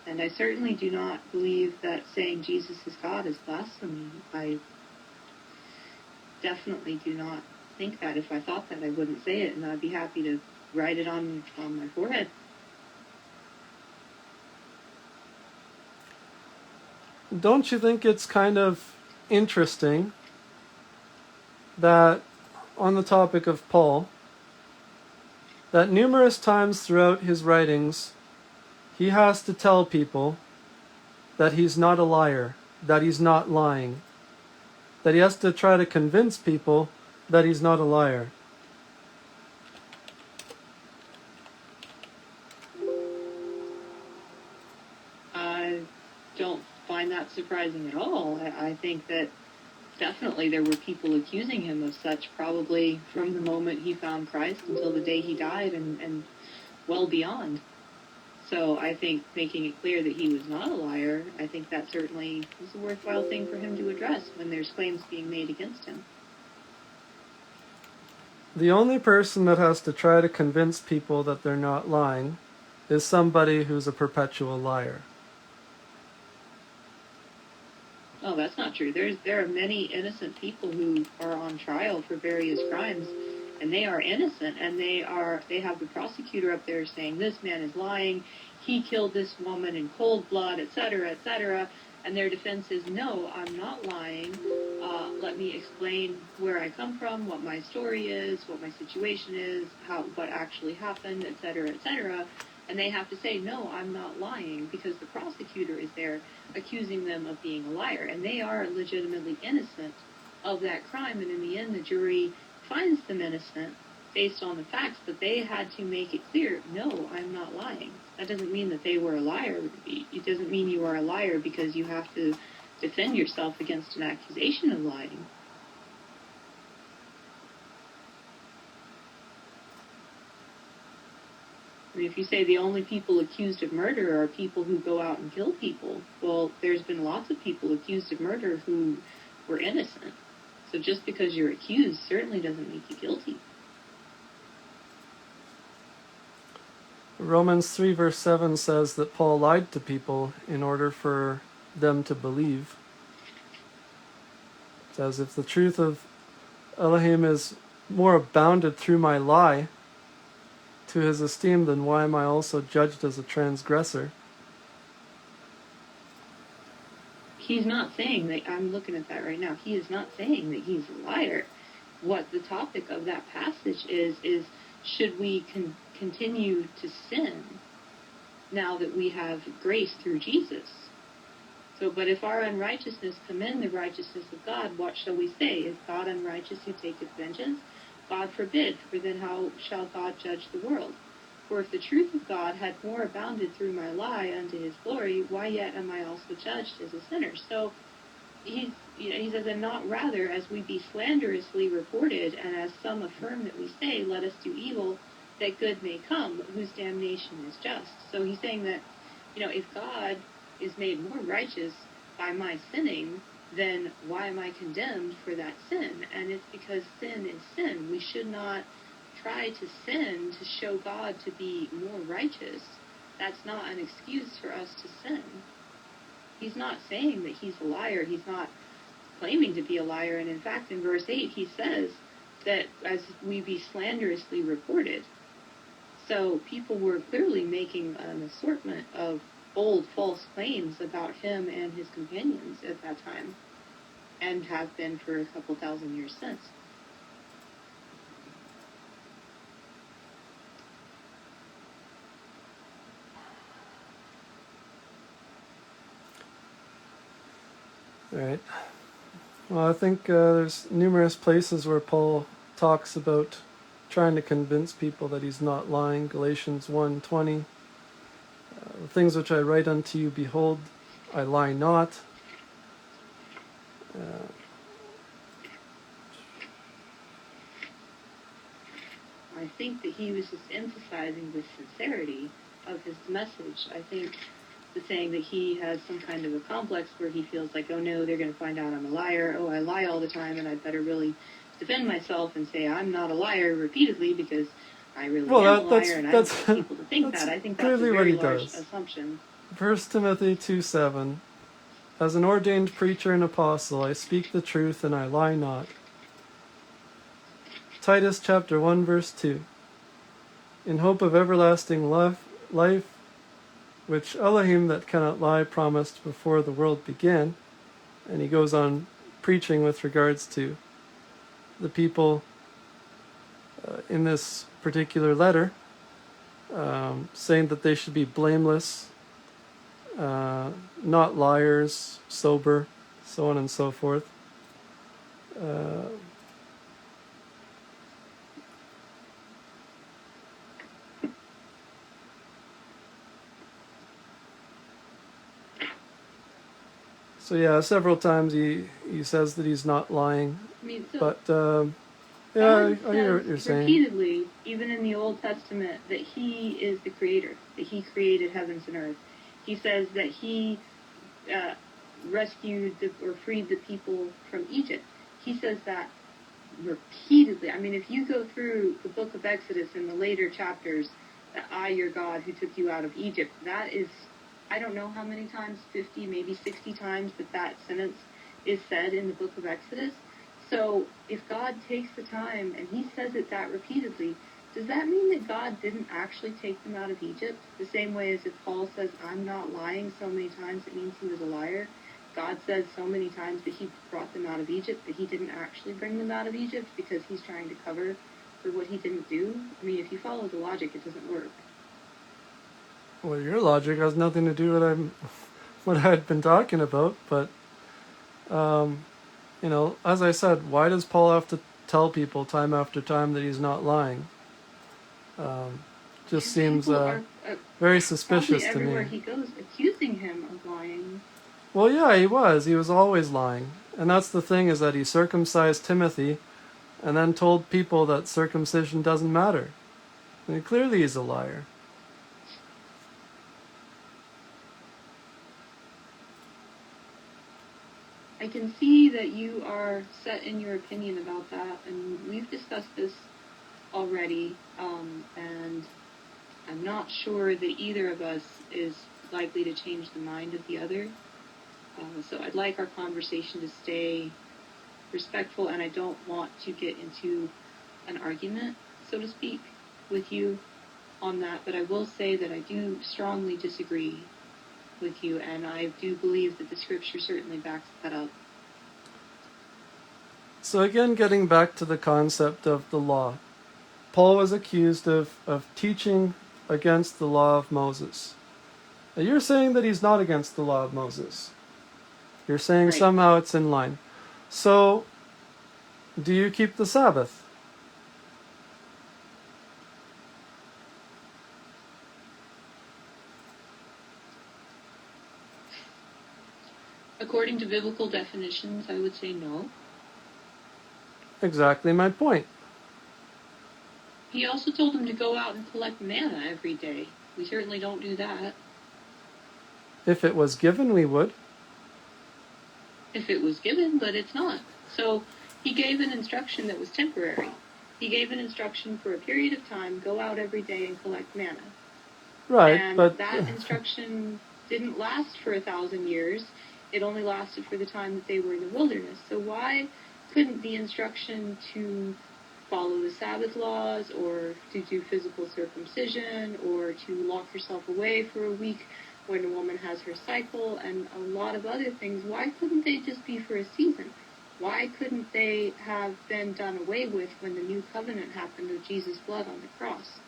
And I certainly do not believe that saying Jesus is God is blasphemy. I definitely do not think that. If I thought that, I wouldn't say it, and I'd be happy to write it on my forehead. Don't you think it's kind of interesting that, on the topic of Paul, that numerous times throughout his writings, he has to tell people that he's not a liar, that he's not lying, that he has to try to convince people that he's not a liar? I don't find that surprising at all. I think that definitely there were people accusing him of such, probably from the moment he found Christ until the day he died, and well beyond. So I think making it clear that he was not a liar, I think that certainly is a worthwhile thing for him to address when there's claims being made against him. The only person that has to try to convince people that they're not lying is somebody who's a perpetual liar. Oh, that's not true. There are many innocent people who are on trial for various crimes, and they are innocent, and they have the prosecutor up there saying this man is lying, he killed this woman in cold blood, etc., etc., and their defense is, no, I'm not lying. Let me explain where I come from, what my story is, what my situation is, what actually happened, etc., etc. And they have to say, no, I'm not lying, because the prosecutor is there accusing them of being a liar. And they are legitimately innocent of that crime. And in the end, the jury finds them innocent based on the facts, but they had to make it clear, no, I'm not lying. That doesn't mean that they were a liar. It doesn't mean you are a liar because you have to defend yourself against an accusation of lying. I mean, if you say the only people accused of murder are people who go out and kill people, well, there's been lots of people accused of murder who were innocent. So just because you're accused certainly doesn't make you guilty. Romans 3 verse 7 says that Paul lied to people in order for them to believe. It says, if the truth of Elohim is more abounded through my lie to his esteem, then why am I also judged as a transgressor? He's not saying that, I'm looking at that right now, he is not saying that he's a liar. What the topic of that passage is should we continue to sin now that we have grace through Jesus? So, but if our unrighteousness commend the righteousness of God, what shall we say? Is God unrighteous who taketh vengeance? God forbid, for then how shall God judge the world? For if the truth of God had more abounded through my lie unto his glory, why yet am I also judged as a sinner? So he says, and not rather as we be slanderously reported, and as some affirm that we say, let us do evil, that good may come, whose damnation is just. So he's saying that, if God is made more righteous by my sinning, then why am I condemned for that sin? And it's because sin is sin. We should not try to sin to show God to be more righteous. That's not an excuse for us to sin. He's not saying that he's a liar. He's not claiming to be a liar. And in fact, in verse 8, he says that as we be slanderously reported. So people were clearly making an assortment of bold, false claims about him and his companions at that time, and have been for a couple thousand years since. All right. Well, I think there's numerous places where Paul talks about trying to convince people that he's not lying. Galatians 1:20. The things which I write unto you, behold, I lie not. I think that he was just emphasizing the sincerity of his message. I think the saying that he has some kind of a complex where he feels like, oh no, they're going to find out I'm a liar. Oh, I lie all the time, and I'd better really defend myself and say I'm not a liar repeatedly because I really am a liar, and I don't want people to think that. I think that's a very large assumption. 1 Timothy 2:7. As an ordained preacher and apostle, I speak the truth and I lie not. Titus chapter 1 verse 2. In hope of everlasting life, which Elohim that cannot lie promised before the world began. And he goes on preaching with regards to the people in this particular letter, saying that they should be blameless, not liars, sober, so on and so forth. So yeah, several times he says that he's not lying. I mean, so but yeah, I hear what you're saying. Repeatedly, even in the Old Testament, that he is the creator, that he created heavens and earth. He says that he rescued or freed the people from Egypt. He says that repeatedly. I mean, if you go through the book of Exodus in the later chapters, that I, your God, who took you out of Egypt, that is, I don't know how many times, 50, maybe 60 times that sentence is said in the book of Exodus. So if God takes the time, and he says it that repeatedly, does that mean that God didn't actually take them out of Egypt? The same way as if Paul says, I'm not lying so many times, it means he was a liar. God says so many times that he brought them out of Egypt, that he didn't actually bring them out of Egypt because he's trying to cover for what he didn't do. I mean, if you follow the logic, it doesn't work. Well, your logic has nothing to do with what I'd been talking about, but as I said, why does Paul have to tell people time after time that he's not lying? Just seems very suspicious to me. Everywhere he goes, accusing him of lying. Well, yeah, he was always lying. And that's the thing, is that he circumcised Timothy and then told people that circumcision doesn't matter. And clearly he's a liar. I can see that you are set in your opinion about that, and we've discussed this already, and I'm not sure that either of us is likely to change the mind of the other. So I'd like our conversation to stay respectful, and I don't want to get into an argument, so to speak, with you on that. But I will say that I do strongly disagree with you, and I do believe that the scripture certainly backs that up. So again, getting back to the concept of the law, Paul was accused of teaching against the law of Moses. Now you're saying that he's not against the law of Moses. You're saying Right. somehow it's in line. So, do you keep the Sabbath? According to biblical definitions, I would say no. Exactly my point. He also told them to go out and collect manna every day. We certainly don't do that. If it was given, we would. If it was given, but it's not. So he gave an instruction that was temporary. He gave an instruction for a period of time, go out every day and collect manna. Right, and but that instruction didn't last for 1,000 years. It only lasted for the time that they were in the wilderness. So why couldn't the instruction to follow the Sabbath laws, or to do physical circumcision, or to lock yourself away for a week when a woman has her cycle, and a lot of other things, why couldn't they just be for a season? Why couldn't they have been done away with when the new covenant happened of Jesus' blood on the cross?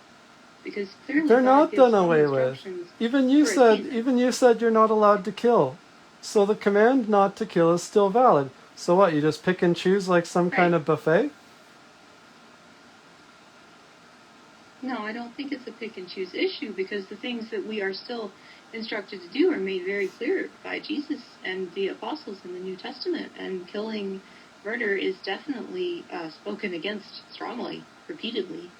Because clearly they're God not gives done some away with. instructions Even you for a said, season. even you said you're not allowed to kill. So the command not to kill is still valid. So what? You just pick and choose like some kind Right. of buffet? No, I don't think it's a pick and choose issue, because the things that we are still instructed to do are made very clear by Jesus and the apostles in the New Testament. And killing, murder is definitely spoken against strongly, repeatedly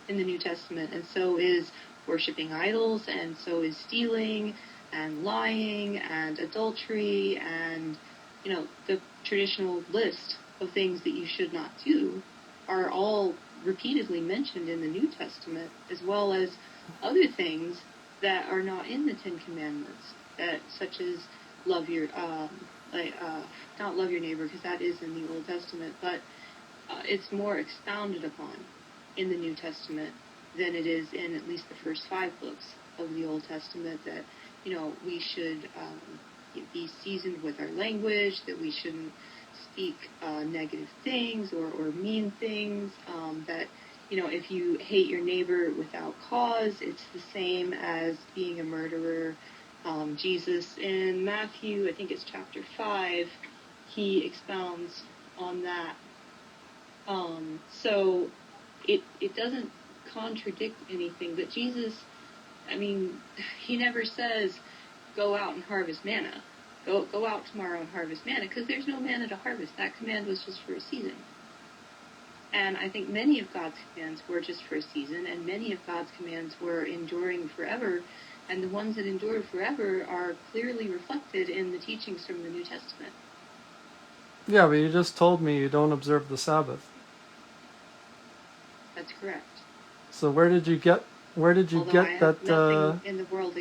in the New Testament. And so is worshiping idols, and so is stealing and lying and adultery, and, you know, the traditional list of things that you should not do are all repeatedly mentioned in the New Testament, as well as other things that are not in the Ten Commandments, that such as love your not love your neighbor, because that is in the Old Testament, but it's more expounded upon in the New Testament than it is in at least the first 5 books of the Old Testament. That, you know, we should be seasoned with our language, that we shouldn't speak negative things or mean things, that, you know, if you hate your neighbor without cause, it's the same as being a murderer. Jesus in Matthew, I think it's chapter 5, he expounds on that. So it doesn't contradict anything, but Jesus, I mean, he never says, go out and harvest manna. Go out tomorrow and harvest manna, because there's no manna to harvest. That command was just for a season. And I think many of God's commands were just for a season, and many of God's commands were enduring forever, and the ones that endure forever are clearly reflected in the teachings from the New Testament. Yeah, but you just told me you don't observe the Sabbath. That's correct. So where did you get Although I have that nothing in the world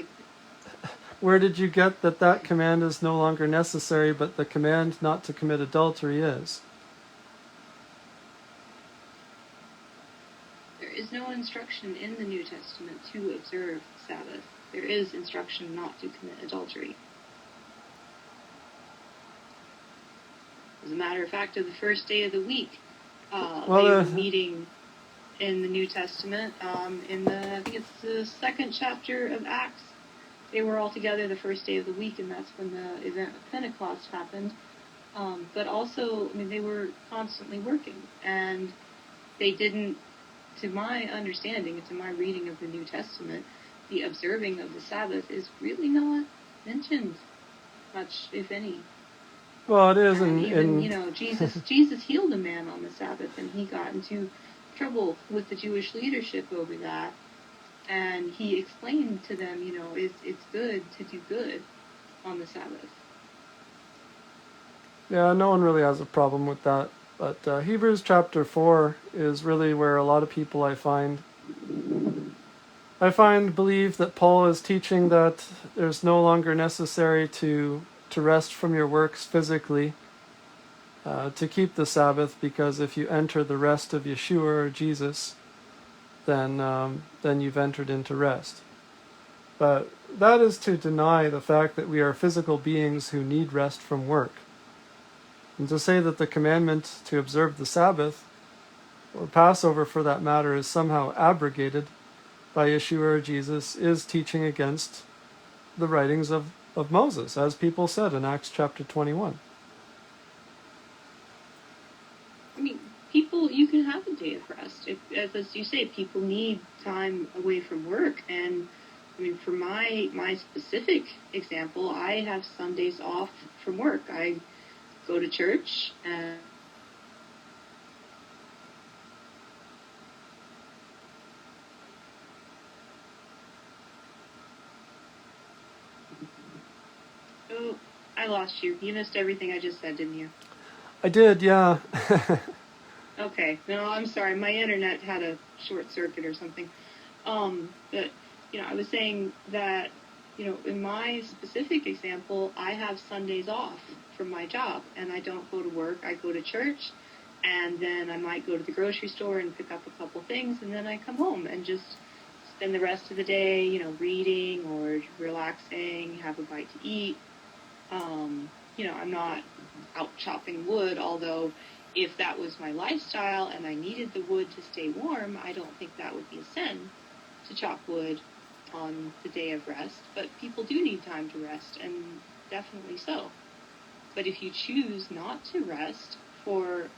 where did you get that command is no longer necessary, but the command not to commit adultery is? There is no instruction in the New Testament to observe Sabbath. There is instruction not to commit adultery. As a matter of fact, of the first day of the week, they were meeting in the New Testament, in the, I think it's the 2nd chapter of Acts. They were all together the first day of the week, and that's when the event of Pentecost happened. But also, I mean, they were constantly working, and they didn't, to my understanding and to my reading of the New Testament, the observing of the Sabbath is really not mentioned much, if any. Well, it is, and even, you know, Jesus healed a man on the Sabbath, and he got into trouble with the Jewish leadership over that. And he explained to them, you know, it's good to do good on the Sabbath. Yeah, no one really has a problem with that. But Hebrews chapter 4 is really where a lot of people, I find, believe that Paul is teaching that there's no longer necessary to rest from your works physically to keep the Sabbath, because if you enter the rest of Yeshua or Jesus, then you've entered into rest. But that is to deny the fact that we are physical beings who need rest from work. And to say that the commandment to observe the Sabbath, or Passover for that matter, is somehow abrogated by Yeshua or Jesus is teaching against the writings of Moses, as people said in Acts chapter 21. I mean, people, you can have a day of rest. As you say, people need time away from work. And I mean, for my specific example, I have Sundays off from work. I go to church and oh, I lost you. You missed everything I just said, didn't you? I did, yeah. Okay. No, I'm sorry. My internet had a short circuit or something. But, I was saying that, in my specific example, I have Sundays off from my job, and I don't go to work. I go to church, and then I might go to the grocery store and pick up a couple things, and then I come home and just spend the rest of the day, reading or relaxing, have a bite to eat. I'm not out chopping wood, although if that was my lifestyle and I needed the wood to stay warm, I don't think that would be a sin to chop wood on the day of rest. But people do need time to rest, and definitely so. But if you choose not to rest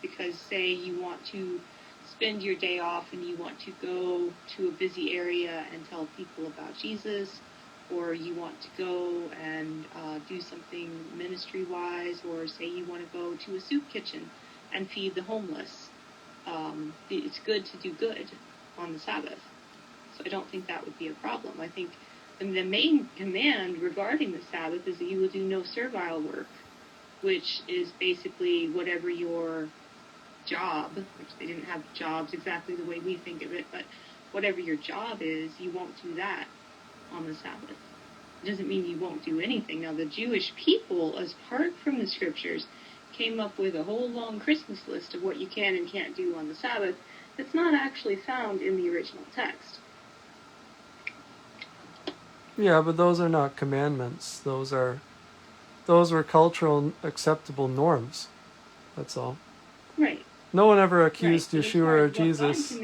because, say, you want to spend your day off and you want to go to a busy area and tell people about Jesus, or you want to go and do something ministry-wise, or say you want to go to a soup kitchen and feed the homeless. It's good to do good on the Sabbath. So I don't think that would be a problem. I think the main command regarding the Sabbath is that you will do no servile work, which is basically whatever your job, which they didn't have jobs exactly the way we think of it, but whatever your job is, you won't do that on the Sabbath. It doesn't mean you won't do anything. Now, the Jewish people, apart from the scriptures, came up with a whole long Christmas list of what you can and can't do on the Sabbath that's not actually found in the original text. Yeah, but those are not commandments. Those were cultural acceptable norms. That's all. Right. No one ever accused right. Yeshua or Jesus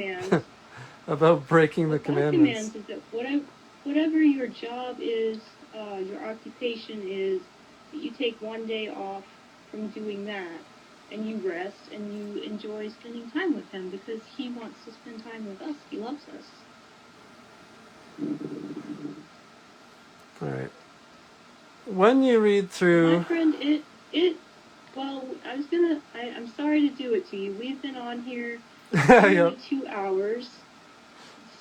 about breaking the commandments. God commands is that whatever your job is, your occupation is, that you take one day off from doing that, and you rest, and you enjoy spending time with Him, because He wants to spend time with us. He loves us. All right. When you read through... My friend, I'm sorry to do it to you. We've been on here nearly 2 hours.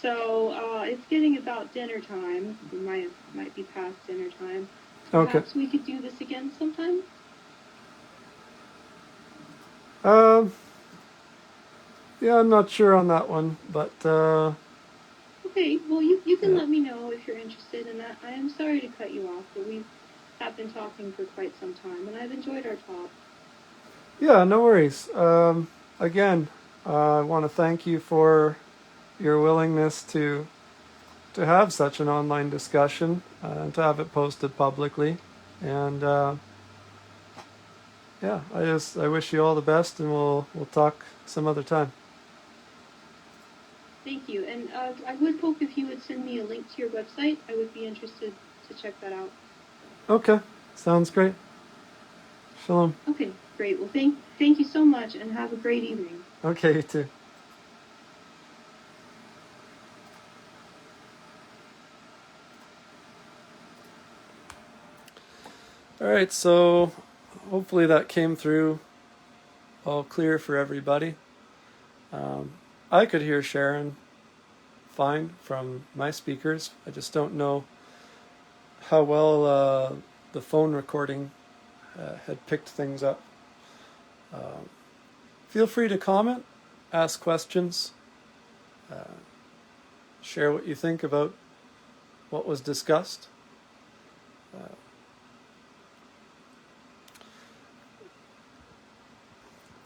So it's getting about dinner time. It might be past dinner time. Perhaps we could do this again sometime? Yeah, I'm not sure on that one, but... Okay, well, you can let me know if you're interested in that. I am sorry to cut you off, but we have been talking for quite some time, and I've enjoyed our talk. Yeah, no worries. Again, I want to thank you for your willingness to have such an online discussion and to have it posted publicly. And yeah, I wish you all the best, and we'll talk some other time. Thank you. And I would hope if you would send me a link to your website, I would be interested to check that out. Okay, sounds great. Shalom. Okay, great. Well, thank you so much, and have a great evening. Okay, you too. All right, so hopefully that came through all clear for everybody. I could hear Sharon fine from my speakers. I just don't know how well the phone recording had picked things up. Feel free to comment, ask questions, share what you think about what was discussed.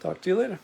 Talk to you later.